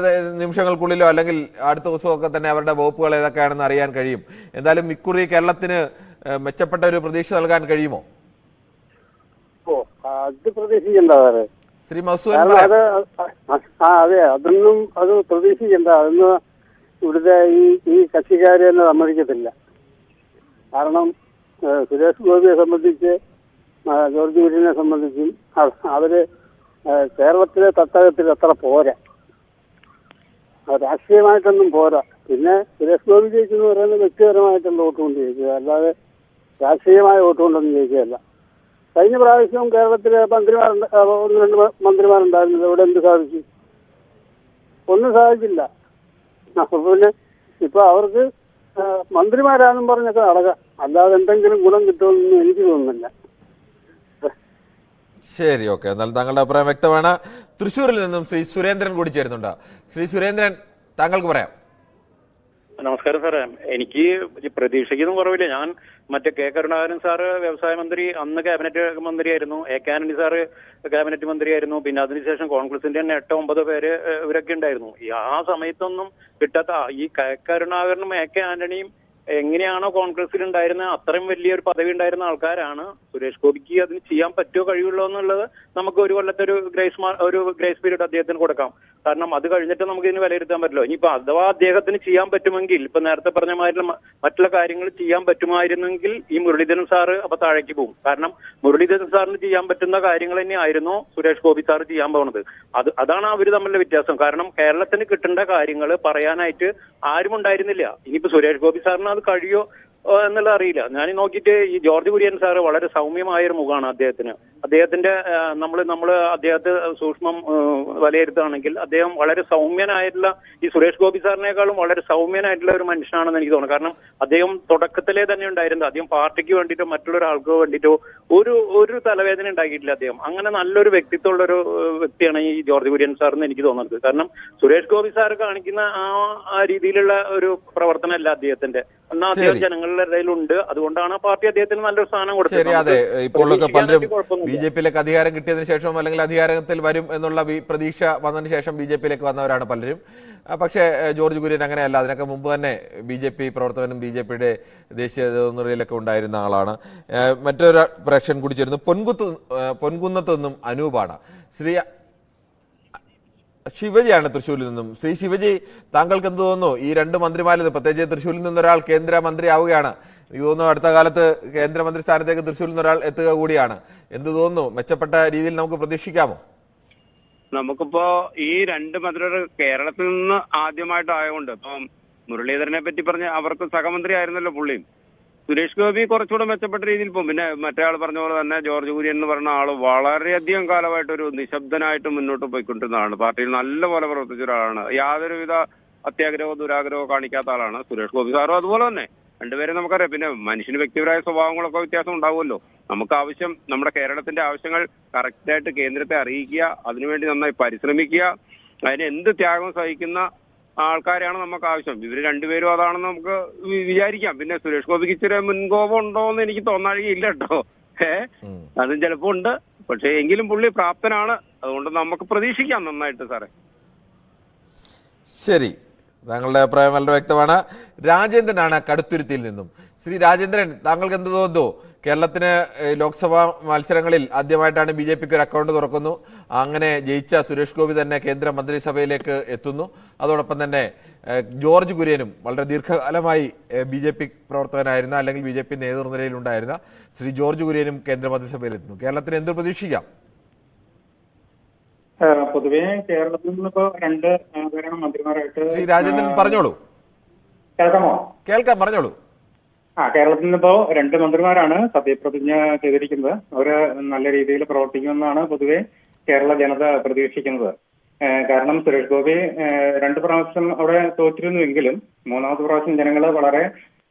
നിമിഷങ്ങൾക്കുള്ളിലോ അല്ലെങ്കിൽ അടുത്ത ദിവസമൊക്കെ തന്നെ അവരുടെ വകുപ്പുകൾ ഏതൊക്കെയാണെന്ന് അറിയാൻ കഴിയും. എന്തായാലും ഇക്കുറി കേരളത്തിന് മെച്ചപ്പെട്ട ഒരു പ്രതീക്ഷ നൽകാൻ കഴിയുമോ? അത് പ്രതീക്ഷിക്കണ്ട ശ്രീ മധുസൂദൻ. അതെ, അതൊന്നും അത് പ്രതീക്ഷിക്കണ്ട. അതൊന്നും ഇവിടുത്തെ ഈ കക്ഷിക്കാരെ തന്നെ സമ്മതിക്കത്തില്ല. കാരണം സുരേഷ് ഗോപിയെ സംബന്ധിച്ച്, ജോർജ് കുര്യനെ സംബന്ധിച്ചും അവര് കേരളത്തിലെ തട്ടകത്തിൽ അത്ര പോരാ, രാഷ്ട്രീയമായിട്ടൊന്നും പോരാ. പിന്നെ സുരേഷ് ഗോപി ജയിച്ചെന്ന് പറയുന്നത് വ്യക്തിപരമായിട്ടുള്ള വോട്ട് കൊണ്ട് ജയിക്കുക, അല്ലാതെ രാഷ്ട്രീയമായ വോട്ട് കൊണ്ടൊന്നും ജയിക്കുകയല്ല. കഴിഞ്ഞ പ്രാവശ്യവും കേരളത്തിലെ 1-2 മന്ത്രിമാരുണ്ടായിരുന്നത്. ഇവിടെ എന്ത് സാധിച്ചു? ഒന്നും സാധിച്ചില്ല. അപ്പൊ പിന്നെ ഇപ്പൊ അവർക്ക് മന്ത്രിമാരാണെന്നും പറഞ്ഞൊക്കെ നടക്കാം, അല്ലാതെ എന്തെങ്കിലും ഗുണം കിട്ടുമെന്നൊന്നും എനിക്ക് തോന്നുന്നില്ല. ശരി, ഓക്കെ. എന്നാൽ താങ്കളുടെ അഭിപ്രായം വ്യക്തമാണ്. തൃശ്ശൂരിൽ നിന്നും ശ്രീ സുരേന്ദ്രൻ കൂടി ചേരുന്നുണ്ട്. ശ്രീ സുരേന്ദ്രൻ, താങ്കൾക്ക് പറയാം. നമസ്കാരം സാറേ. എനിക്ക് പ്രതീക്ഷയ്ക്കൊന്നും കുറവില്ല. ഞാൻ മറ്റേ കെ കരുണാകരൻ സാറ് വ്യവസായ മന്ത്രി, അന്ന് ക്യാബിനറ്റ് മന്ത്രിയായിരുന്നു. A K Antony sir cabinet മന്ത്രിയായിരുന്നു. പിന്നെ അതിനുശേഷം കോൺഗ്രസിന്റെ തന്നെ 8-9 പേര് ഇവരൊക്കെ ഉണ്ടായിരുന്നു. ആ സമയത്തൊന്നും കിട്ടാത്ത ഈ കെ കരുണാകരനും എ കെ ആന്റണിയും എങ്ങനെയാണോ കോൺഗ്രസിൽ ഉണ്ടായിരുന്നത് അത്രയും വലിയൊരു പദവി ഉണ്ടായിരുന്ന ആൾക്കാരാണ്. സുരേഷ് ഗോപിക്ക് അതിന് ചെയ്യാൻ പറ്റുമോ കഴിയുള്ളൂ എന്നുള്ളത് നമുക്ക് ഒരു കൊല്ലത്തെ ഒരു ഗ്രേസ് പീരീഡ് അദ്ദേഹത്തിന് കൊടുക്കാം. കാരണം അത് കഴിഞ്ഞിട്ട് നമുക്ക് ഇതിന് വിലയിരുത്താൻ പറ്റില്ല. ഇനിയിപ്പോ അഥവാ അദ്ദേഹത്തിന് ചെയ്യാൻ പറ്റുമെങ്കിൽ, ഇപ്പൊ നേരത്തെ പറഞ്ഞ മാതിരി മറ്റുള്ള കാര്യങ്ങൾ ചെയ്യാൻ പറ്റുമായിരുന്നെങ്കിൽ ഈ മുരളീധരൻ സാറ് അപ്പൊ താഴേക്ക് പോകും. കാരണം മുരളീധരൻ സാറിന് ചെയ്യാൻ പറ്റുന്ന കാര്യങ്ങൾ തന്നെയായിരുന്നു സുരേഷ് ഗോപി സാറ് ചെയ്യാൻ പോകുന്നത്. അതാണ് അവര് തമ്മിലുള്ള വ്യത്യാസം. കാരണം കേരളത്തിന് കിട്ടേണ്ട കാര്യങ്ങൾ പറയാനായിട്ട് ആരും ഉണ്ടായിരുന്നില്ല. ഇനിയിപ്പോ സുരേഷ് ഗോപി സാറിന് അത് കഴിയോ എന്നുള്ളത് അറിയില്ല. ഞാൻ നോക്കിയിട്ട് ഈ ജോർജ് കുര്യൻ സാറ് വളരെ സൗമ്യമായൊരു മുഖമാണ് അദ്ദേഹത്തിന്. അദ്ദേഹത്തിന്റെ നമ്മൾ അദ്ദേഹത്തെ സൂക്ഷ്മം വിലയിരുത്തുകയാണെങ്കിൽ അദ്ദേഹം വളരെ സൗമ്യനായിട്ടുള്ള, ഈ സുരേഷ് ഗോപി സാറിനേക്കാളും വളരെ സൗമ്യനായിട്ടുള്ള ഒരു മനുഷ്യനാണെന്ന് എനിക്ക് തോന്നുന്നു. കാരണം അദ്ദേഹം തുടക്കത്തിലേ തന്നെ ഉണ്ടായിരുന്നത്, അദ്ദേഹം പാർട്ടിക്ക് വേണ്ടിയിട്ടോ മറ്റുള്ളൊരാൾക്ക് വേണ്ടിയിട്ടോ ഒരു തലവേദന ഉണ്ടാക്കിയിട്ടില്ല അദ്ദേഹം. അങ്ങനെ നല്ലൊരു വ്യക്തിത്വമുള്ള ഒരു വ്യക്തിയാണ് ഈ ജോർജ് കുര്യൻ സാർ എന്ന് എനിക്ക് തോന്നുന്നത്. കാരണം സുരേഷ് ഗോപി സാർ കാണിക്കുന്ന ആ രീതിയിലുള്ള ഒരു പ്രവർത്തനമല്ല അദ്ദേഹത്തിന്റെ. എന്നാൽ അദ്ദേഹം ജനങ്ങളുടെ ഇടയിലുണ്ട്. അതുകൊണ്ടാണ് പാർട്ടി അദ്ദേഹത്തിന് നല്ലൊരു സ്ഥാനം കൊടുത്തത്. അതെ, ഇപ്പോഴൊക്കെ പലരും ബി.ജെ.പിയിലേക്ക് അധികാരം കിട്ടിയതിനു ശേഷം അല്ലെങ്കിൽ അധികാരത്തിൽ വരും എന്നുള്ള പ്രതീക്ഷ വന്നതിന് ശേഷം ബി.ജെ.പിയിലേക്ക് വന്നവരാണ് പലരും. പക്ഷേ ജോർജ് കുര്യൻ അങ്ങനെയല്ല. അതിനൊക്കെ മുമ്പ് തന്നെ ബി.ജെ.പി പ്രവർത്തകനും ബി.ജെ.പിയുടെ ദേശീയ നേതൃനിരയിലൊക്കെ ഉണ്ടായിരുന്ന ആളാണ്. മറ്റൊരു പ്രേക്ഷകൻ കൂടി ചേരുന്നു. പൊൻകുന്നത്ത് നിന്നും അനൂപാണ്. ശ്രീ ശിവജിയാണ് തൃശ്ശൂരിൽ നിന്നും. ശ്രീ ശിവജി, താങ്കൾക്ക് എന്ത് തോന്നുന്നു? ഈ 2 മന്ത്രിമാരിൽ പ്രത്യേകിച്ച് തൃശ്ശൂരിൽ നിന്നൊരാൾ കേന്ദ്രമന്ത്രി ആവുകയാണ്. എനിക്ക് തോന്നുന്നു അടുത്ത കാലത്ത് കേന്ദ്രമന്ത്രി സ്ഥാനത്തേക്ക് തൃശ്ശൂരിൽ നിന്ന് ഒരാൾ എത്തുക കൂടിയാണ്. എന്ത് തോന്നുന്നു, മെച്ചപ്പെട്ട രീതിയിൽ നമുക്ക് പ്രതീക്ഷിക്കാമോ? നമുക്കിപ്പോ ഈ രണ്ട് മന്ത്രിയുടെ കേരളത്തിൽ നിന്ന് ആദ്യമായിട്ടായതുകൊണ്ട് ഇപ്പം മുരളീധരനെ പറ്റി പറഞ്ഞ അവർക്ക് സഹമന്ത്രി ആയിരുന്നല്ലോ പുള്ളിയും. സുരേഷ് ഗോപി കുറച്ചുകൂടെ മെച്ചപ്പെട്ട രീതിയിൽ പോകും. പിന്നെ മറ്റേ ആൾ പറഞ്ഞ പോലെ തന്നെ ജോർജ് കുര്യൻ എന്ന് പറഞ്ഞ ആള് വളരെയധികം കാലമായിട്ടൊരു നിശബ്ദനായിട്ട് മുന്നോട്ട് പോയിക്കൊണ്ടിരുന്നതാണ്. പാർട്ടിയിൽ നല്ലപോലെ പ്രവർത്തിച്ച ഒരാളാണ്. യാതൊരുവിധ അത്യാഗ്രഹമോ ദുരാഗ്രഹമോ കാണിക്കാത്ത ആളാണ്. സുരേഷ് ഗോപി സാറും അതുപോലെ തന്നെ. രണ്ടുപേരും നമുക്കറിയാം. പിന്നെ മനുഷ്യന് വ്യക്തിപരമായ സ്വഭാവങ്ങളൊക്കെ വ്യത്യാസം ഉണ്ടാവുമല്ലോ. നമുക്ക് ആവശ്യം നമ്മുടെ കേരളത്തിന്റെ ആവശ്യങ്ങൾ കറക്റ്റായിട്ട് കേന്ദ്രത്തെ അറിയിക്കുക, അതിനുവേണ്ടി നന്നായി പരിശ്രമിക്കുക, അതിന് എന്ത് ത്യാഗം സഹിക്കുന്ന ആൾക്കാരെയാണ് നമുക്ക് ആവശ്യം. ഇവര് രണ്ടുപേരും അതാണെന്ന് നമുക്ക് വിചാരിക്കാം. പിന്നെ സുരേഷ് ഗോപിക്ക് ഇച്ചിരി മുൻകോപം ഉണ്ടോ എന്ന് എനിക്ക് തോന്നാഴികയില്ല കേട്ടോ. അതും ചിലപ്പോ ഉണ്ട്. പക്ഷെ എങ്കിലും പുള്ളി പ്രാപ്തനാണ്. അതുകൊണ്ട് നമുക്ക് പ്രതീക്ഷിക്കാം നന്നായിട്ട് സാറേ. ശരി, താങ്കളുടെ അഭിപ്രായം വളരെ വ്യക്തമാണ്. രാജേന്ദ്രനാണ് കടുത്തുരുത്തിയിൽ നിന്നും. ശ്രീ രാജേന്ദ്രൻ, താങ്കൾക്ക് എന്ത് തോന്നുന്നു? കേരളത്തിന് ലോക്സഭാ മത്സരങ്ങളിൽ ആദ്യമായിട്ടാണ് BJPക്ക് ഒരു അക്കൗണ്ട് തുറക്കുന്നു. അങ്ങനെ ജയിച്ച സുരേഷ് ഗോപി തന്നെ കേന്ദ്ര മന്ത്രിസഭയിലേക്ക് എത്തുന്നു. അതോടൊപ്പം തന്നെ ജോർജ് കുര്യനും വളരെ ദീർഘകാലമായി BJP പ്രവർത്തകനായിരുന്ന അല്ലെങ്കിൽ BJP നേതൃനിരയിലുണ്ടായിരുന്ന ശ്രീ ജോർജ് കുര്യനും കേന്ദ്ര മന്ത്രിസഭയിലെത്തുന്നു. കേരളത്തിന് എന്ത് പ്രതീക്ഷിക്കാം? പൊതുവെ കേരളത്തിൽ നിന്നിപ്പോ രണ്ട് പേരാണ് മന്ത്രിമാരായിട്ട്. ശ്രീ രാജേന്ദ്രൻ പറഞ്ഞോളൂ. കേൾക്കാമോ? കേൾക്കാം, പറഞ്ഞോളൂ. കേരളത്തിൽ നിന്നിപ്പോ രണ്ട് മന്ത്രിമാരാണ് സത്യപ്രതിജ്ഞ ചെയ്തിരിക്കുന്നത്. അവര് നല്ല രീതിയിൽ പ്രവർത്തിക്കുമെന്നാണ് പൊതുവെ കേരള ജനത പ്രതീക്ഷിക്കുന്നത്. കാരണം സുരേഷ് ഗോപി 2 പ്രാവശ്യം അവിടെ തോറ്റിരുന്നുവെങ്കിലും 3ാമത്തെ പ്രാവശ്യം ജനങ്ങള് വളരെ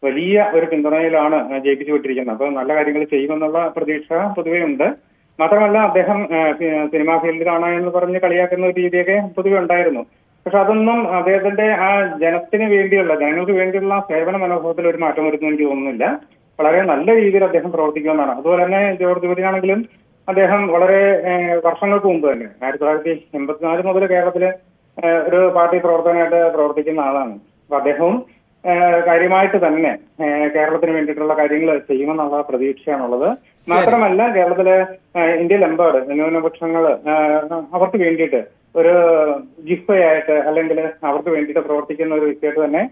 വലിയ ഒരു പിന്തുണയിലാണ് ജയിപ്പിച്ചു വിട്ടിരിക്കുന്നത്. അപ്പൊ നല്ല കാര്യങ്ങൾ ചെയ്യുമെന്നുള്ള പ്രതീക്ഷ പൊതുവെ ഉണ്ട്. മാത്രമല്ല അദ്ദേഹം സിനിമാ ഫീൽഡിലാണ് എന്ന് പറഞ്ഞ് കളിയാക്കുന്ന ഒരു രീതിയൊക്കെ പൊതുവെ ഉണ്ടായിരുന്നു. പക്ഷെ അതൊന്നും അദ്ദേഹത്തിന്റെ ആ ജനത്തിന് വേണ്ടിയുള്ള ജനങ്ങൾക്ക് വേണ്ടിയുള്ള സേവന മനോഭാവത്തിൽ ഒരു മാറ്റം വരുന്നു എനിക്ക് തോന്നുന്നില്ല. വളരെ നല്ല രീതിയിൽ അദ്ദേഹം പ്രവർത്തിക്കുമെന്നാണ്. അതുപോലെ തന്നെ ജോർജ് കുര്യനാണെങ്കിലും അദ്ദേഹം വളരെ വർഷങ്ങൾക്ക് മുമ്പ് തന്നെ 1984 മുതൽ കേരളത്തില് ഒരു പാർട്ടി പ്രവർത്തകനായിട്ട് പ്രവർത്തിക്കുന്ന ആളാണ്. അപ്പൊ അദ്ദേഹവും കാര്യമായിട്ട് തന്നെ കേരളത്തിന് വേണ്ടിയിട്ടുള്ള കാര്യങ്ങൾ ചെയ്യുമെന്നുള്ള പ്രതീക്ഷയാണുള്ളത്. മാത്രമല്ല കേരളത്തിലെ ഇന്ത്യയിലെമ്പാട് ന്യൂനപക്ഷങ്ങൾ അവർക്ക് വേണ്ടിയിട്ട് ഒരു ജിഫയായിട്ട് അല്ലെങ്കിൽ അവർക്ക് വേണ്ടിയിട്ട് പ്രവർത്തിക്കുന്ന ഒരു വ്യക്തിയായിട്ട് തന്നെ.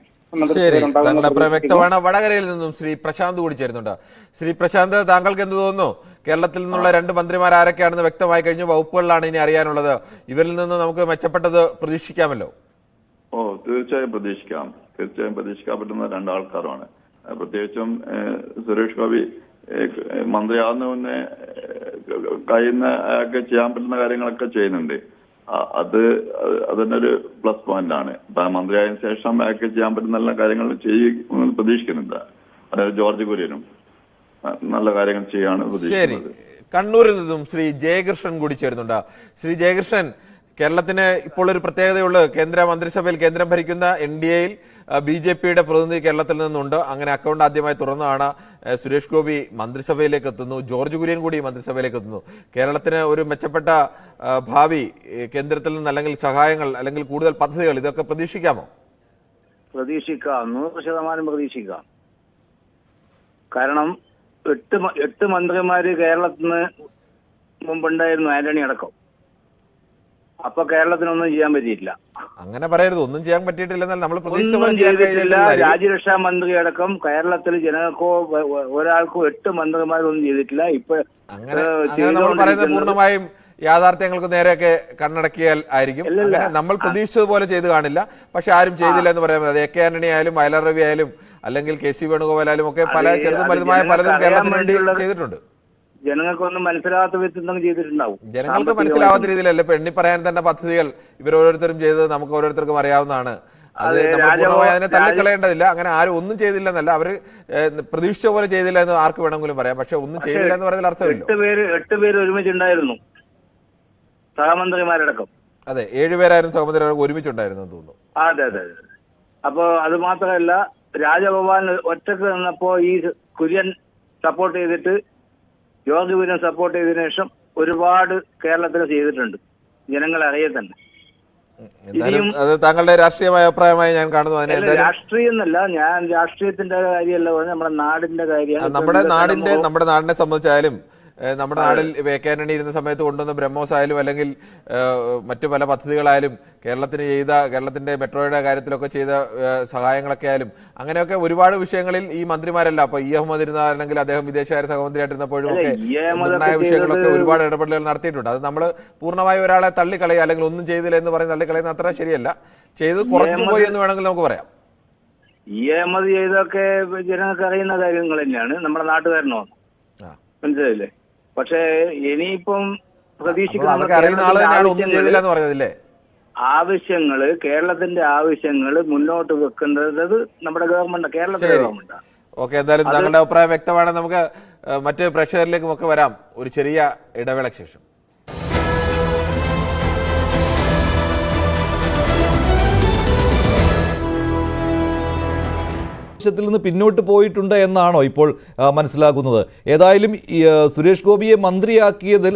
ശരി, താങ്കളുടെ അഭിപ്രായം വ്യക്തമാണ്. വടകരയിൽ നിന്നും ശ്രീ പ്രശാന്ത് കൂടി ചേരുന്നുണ്ട്. ശ്രീ പ്രശാന്ത്, താങ്കൾക്ക് എന്ത് തോന്നുന്നു? കേരളത്തിൽ നിന്നുള്ള 2 മന്ത്രിമാർ ആരൊക്കെയാണെന്ന് വ്യക്തമായി കഴിഞ്ഞു. വകുപ്പുകളിലാണ് ഇനി അറിയാനുള്ളത്. ഇവരിൽ നിന്ന് നമുക്ക് മെച്ചപ്പെട്ടത് പ്രതീക്ഷിക്കാമല്ലോ. തീർച്ചയായും പ്രതീക്ഷിക്കാൻ പറ്റുന്ന 2 ആൾക്കാരാണ്. പ്രത്യേകിച്ചും സുരേഷ് ഗോപി മന്ത്രിയാകുന്ന മുന്നേ കഴിയുന്ന ഒക്കെ ചെയ്യാൻ പറ്റുന്ന കാര്യങ്ങളൊക്കെ ചെയ്യുന്നുണ്ട്. അതിന്റെ ഒരു പ്ലസ് പോയിന്റ് ആണ്. മന്ത്രിയായതിനു ശേഷം ഒക്കെ ചെയ്യാൻ പറ്റുന്ന എല്ലാ കാര്യങ്ങളും പ്രതീക്ഷിക്കുന്നുണ്ട്. അതായത് ജോർജ് കുര്യനും നല്ല കാര്യങ്ങൾ ചെയ്യാണ് പ്രതീക്ഷിക്കുന്നത്. കണ്ണൂരിൽ നിന്നും ശ്രീ ജയകൃഷ്ണൻ കൂടി ചേരുന്നുണ്ട്. ശ്രീ ജയകൃഷ്ണൻ, കേരളത്തിന് ഇപ്പോൾ ഒരു പ്രത്യേകതയുള്ളത്, കേന്ദ്ര മന്ത്രിസഭയിൽ കേന്ദ്രം ഭരിക്കുന്ന NDAയിൽ BJPയുടെ പ്രതിനിധി കേരളത്തിൽ നിന്നുണ്ട്. അങ്ങനെ അക്കൗണ്ട് ആദ്യമായി തുറന്നതാണ്. സുരേഷ് ഗോപി മന്ത്രിസഭയിലേക്ക് എത്തുന്നു, ജോർജ് കുര്യൻ കൂടി മന്ത്രിസഭയിലേക്ക് എത്തുന്നു. കേരളത്തിന് ഒരു മെച്ചപ്പെട്ട ഭാവി കേന്ദ്രത്തിൽ നിന്ന് അല്ലെങ്കിൽ സഹായങ്ങൾ അല്ലെങ്കിൽ കൂടുതൽ പദ്ധതികൾ ഇതൊക്കെ പ്രതീക്ഷിക്കാമോ? പ്രതീക്ഷിക്കാം, 100% പ്രതീക്ഷിക്കാം. കാരണം 8 മന്ത്രിമാര് കേരളത്തിൽ നിന്ന് മുമ്പുണ്ടായിരുന്നു, ആന്റണി അടക്കം. അപ്പൊ കേരളത്തിനൊന്നും ചെയ്യാൻ പറ്റിയിട്ടില്ല. അങ്ങനെ പറയരുത്, ഒന്നും ചെയ്യാൻ പറ്റിയിട്ടില്ലെന്നാൽ നമ്മൾ ഒന്നും ചെയ്തിട്ടില്ല. രാജ്യരക്ഷാ മന്ത്രി അടക്കം കേരളത്തിൽ ജനങ്ങൾക്കോ ഒരാൾക്കോ 8 മന്ത്രിമാരൊന്നും ചെയ്തിട്ടില്ല. ഇപ്പൊ അങ്ങനെ നമ്മൾ പറയുന്നത് പൂർണ്ണമായും യാഥാർത്ഥ്യങ്ങൾക്ക് നേരെയൊക്കെ കണ്ണടക്കിയാൽ ആയിരിക്കും. അങ്ങനെ നമ്മൾ പ്രതീക്ഷിച്ചതുപോലെ ചെയ്ത് കാണില്ല. പക്ഷെ ആരും ചെയ്തില്ല എന്ന് പറയാൻ പറ്റില്ല. AK ആന്റണി ആയാലും വയലാർ രവി ആയാലും അല്ലെങ്കിൽ KC വേണുഗോപാലും ഒക്കെ പല ചെറുതും വലുതുമായ പലതും കേരളത്തിന് വേണ്ടി ചെയ്തിട്ടുണ്ട്. ജനങ്ങൾക്കൊന്നും മനസ്സിലാവാത്ത വിധത്തിൽ ചെയ്തിട്ടുണ്ടാവും. ജനങ്ങൾക്ക് മനസ്സിലാവാത്ത രീതിയിലല്ല ഇപ്പൊ എണ്ണി പറയാൻ തന്നെ പദ്ധതികൾ ഇവർ ഓരോരുത്തരും ചെയ്തത് നമുക്ക് ഓരോരുത്തർക്കും അറിയാവുന്നതാണ്. അത് നമ്മൾ പൂർണ്ണമായി അതിനെ തള്ളിക്കളയേണ്ടതില്ല. അങ്ങനെ ആരും ഒന്നും ചെയ്തില്ല എന്നല്ല, അവര് പ്രതീക്ഷിച്ച പോലെ ചെയ്തില്ല എന്ന് ആർക്ക് വേണമെങ്കിലും പറയാം. പക്ഷെ ഒന്നും ചെയ്തില്ല എന്ന് പറയുന്നതിൽ അർത്ഥമില്ല. 8 പേര് ഒരുമിച്ചുണ്ടായിരുന്നു, സഹമന്ത്രിമാരടക്കം. അതെ, 7 പേരായിരുന്നു സഹമന്ത്രിമാർ ഒരുമിച്ചുണ്ടായിരുന്നു തോന്നുന്നു. അതെ. അപ്പൊ അത് മാത്രമല്ല, രാജഗോപാൽ ഒറ്റക്ക് നിന്നപ്പോ ഈ കുര്യൻ സപ്പോർട്ട് ചെയ്തിട്ട് ജോർജ് കുര്യൻ സപ്പോർട്ട് ചെയ്തതിനു ശേഷം ഒരുപാട് കേരളത്തിൽ ചെയ്തിട്ടുണ്ട്, ജനങ്ങളെ അറിയെ തന്നെ. അത് താങ്കളുടെ രാഷ്ട്രീയമായ അഭിപ്രായമായി ഞാൻ കാണുന്നു. രാഷ്ട്രീയം എന്നല്ല, ഞാൻ രാഷ്ട്രീയത്തിന്റെ കാര്യമല്ല പറഞ്ഞത്, നമ്മുടെ നാടിന്റെ കാര്യമാണ്. നമ്മുടെ നാടിനെ സംബന്ധിച്ചായാലും നമ്മുടെ നാട്ടിൽ വേക്കാനണി ഇരുന്ന സമയത്ത് കൊണ്ടുവന്ന ബ്രഹ്മോസ് ആയാലും അല്ലെങ്കിൽ മറ്റു പല പദ്ധതികളായാലും കേരളത്തിന്റെ മെട്രോയുടെ കാര്യത്തിലൊക്കെ ചെയ്ത സഹായങ്ങളൊക്കെ ആയാലും അങ്ങനെയൊക്കെ ഒരുപാട് വിഷയങ്ങളിൽ ഈ മന്ത്രിമാരല്ല, അപ്പൊ അഹമ്മദ് ഇരുന്ന അല്ലെങ്കിൽ അദ്ദേഹം വിദേശകാര്യ സഹമന്ത്രിയായിട്ടിരുന്നപ്പോഴും ഒക്കെ നിർണായ വിഷയങ്ങളൊക്കെ ഒരുപാട് ഇടപെടലുകൾ നടത്തിയിട്ടുണ്ട്. അത് നമ്മൾ പൂർണ്ണമായി ഒരാളെ തള്ളിക്കളയുക അല്ലെങ്കിൽ ഒന്നും ചെയ്തില്ല എന്ന് പറഞ്ഞ് തള്ളിക്കളയുന്ന അത്ര ശരിയല്ല. ചെയ്ത് കുറച്ചുപോയി എന്ന് വേണമെങ്കിൽ നമുക്ക് പറയാം. അഹമ്മദ് ചെയ്തൊക്കെ ജനങ്ങൾക്ക് അറിയുന്ന കാര്യങ്ങൾ തന്നെയാണ്, നമ്മുടെ നാട്ടുകാരനോ മനസ്സിലായില്ലേ. പക്ഷെ ഇനിയിപ്പം ആവശ്യങ്ങള് കേരളത്തിന്റെ ആവശ്യങ്ങള് മുന്നോട്ട് വെക്കുന്നത് നമ്മുടെ ഗവൺമെന്റ്, കേരളത്തിലെ ഗവൺമെന്റാണ്. ഓക്കെ, എന്തായാലും താങ്കളുടെ അഭിപ്രായം വ്യക്തമാണ്. നമുക്ക് മറ്റ് പ്രേക്ഷകരിലേക്കും ഒക്കെ വരാം ഒരു ചെറിയ ഇടവേളയ്ക്ക് ശേഷം. ത്തിൽ നിന്ന് പിന്നോട്ട് പോയിട്ടുണ്ട് എന്നാണോ ഇപ്പോൾ മനസ്സിലാക്കുന്നത്? ഏതായാലും സുരേഷ് ഗോപിയെ മന്ത്രിയാക്കിയതിൽ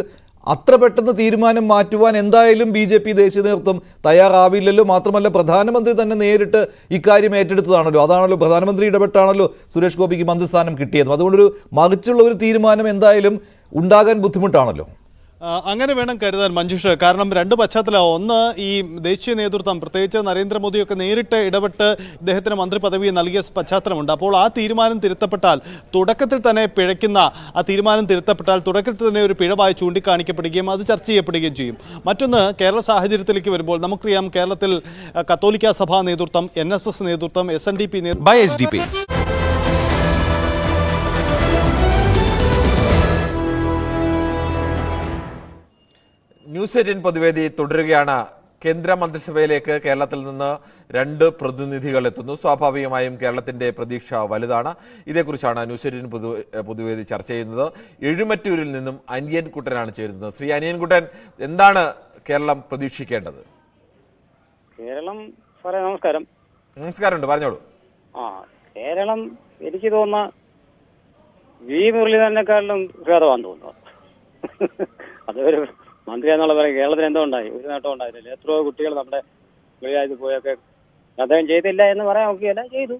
അത്ര പെട്ടെന്ന് തീരുമാനം മാറ്റുവാൻ എന്തായാലും BJP ദേശീയ നേതൃത്വം തയ്യാറാവില്ലല്ലോ. മാത്രമല്ല പ്രധാനമന്ത്രി തന്നെ നേരിട്ട് ഇക്കാര്യം ഏറ്റെടുത്തതാണല്ലോ. അതാണല്ലോ, പ്രധാനമന്ത്രി ഇടപെട്ടാണല്ലോ സുരേഷ് ഗോപിക്ക് മന്ത്രിസ്ഥാനം കിട്ടിയത്. അതുകൊണ്ടൊരു മറിച്ചുള്ള ഒരു തീരുമാനം എന്തായാലും ഉണ്ടാകാൻ ബുദ്ധിമുട്ടാണല്ലോ. അങ്ങനെ വേണം കരുതാൻ മഞ്ജുഷ. കാരണം രണ്ട് പശ്ചാത്തലം. ഒന്ന്, ഈ ദേശീയ നേതൃത്വം പ്രത്യേകിച്ച് നരേന്ദ്രമോദിയൊക്കെ നേരിട്ട് ഇടപെട്ട് ഇദ്ദേഹത്തിന് മന്ത്രി പദവി നൽകിയ പശ്ചാത്തലമുണ്ട്. അപ്പോൾ ആ തീരുമാനം തിരുത്തപ്പെട്ടാൽ, തുടക്കത്തിൽ തന്നെ പിഴയ്ക്കുന്ന ആ തീരുമാനം തിരുത്തപ്പെട്ടാൽ തുടക്കത്തിൽ തന്നെ ഒരു പിഴവായി ചൂണ്ടിക്കാണിക്കപ്പെടുകയും അത് ചർച്ച ചെയ്യപ്പെടുകയും ചെയ്യും. മറ്റൊന്ന്, കേരള സാഹചര്യത്തിലേക്ക് വരുമ്പോൾ നമുക്കറിയാം, കേരളത്തിൽ കത്തോലിക്ക സഭാ നേതൃത്വം, NSS നേതൃത്വം, SNDP നേതൃത്വം. ന്യൂസ് 18 പൊതുവേദി തുടരുകയാണ്. കേന്ദ്ര മന്ത്രിസഭയിലേക്ക് കേരളത്തിൽ നിന്ന് 2 പ്രതിനിധികൾ എത്തുന്നു. സ്വാഭാവികമായും കേരളത്തിന്റെ പ്രതീക്ഷ വലുതാണ്. ഇതേക്കുറിച്ചാണ് ന്യൂസ് 18 പൊതുവേദി ചർച്ച ചെയ്യുന്നത്. എഴുമറ്റൂരിൽ നിന്നും അനിയൻകുട്ടനാണ് ചേരുന്നത്. ശ്രീ അനിയൻകുട്ടൻ, എന്താണ് കേരളം പ്രതീക്ഷിക്കേണ്ടത്? കേരളം സാറേ നമസ്കാരം. നമസ്കാരമുണ്ട്, പറഞ്ഞോളൂ. കേരളം എനിക്ക് തോന്നുന്ന വി മുരളീധരനെക്കാളും ഭേദമാണെന്ന് തോന്നുന്നു. അതൊരു മന്ത്രി എന്നുള്ള പറയും. കേരളത്തിന് എന്തോ ഉണ്ടായി? ഒരു നേട്ടം ഉണ്ടായിട്ടില്ല. എത്രയോ കുട്ടികൾ നമ്മുടെ വെളിരാജ്യത്ത് പോയൊക്കെ അദ്ദേഹം ചെയ്തില്ല എന്ന് പറയാൻ നോക്കിയല്ല, ചെയ്തു.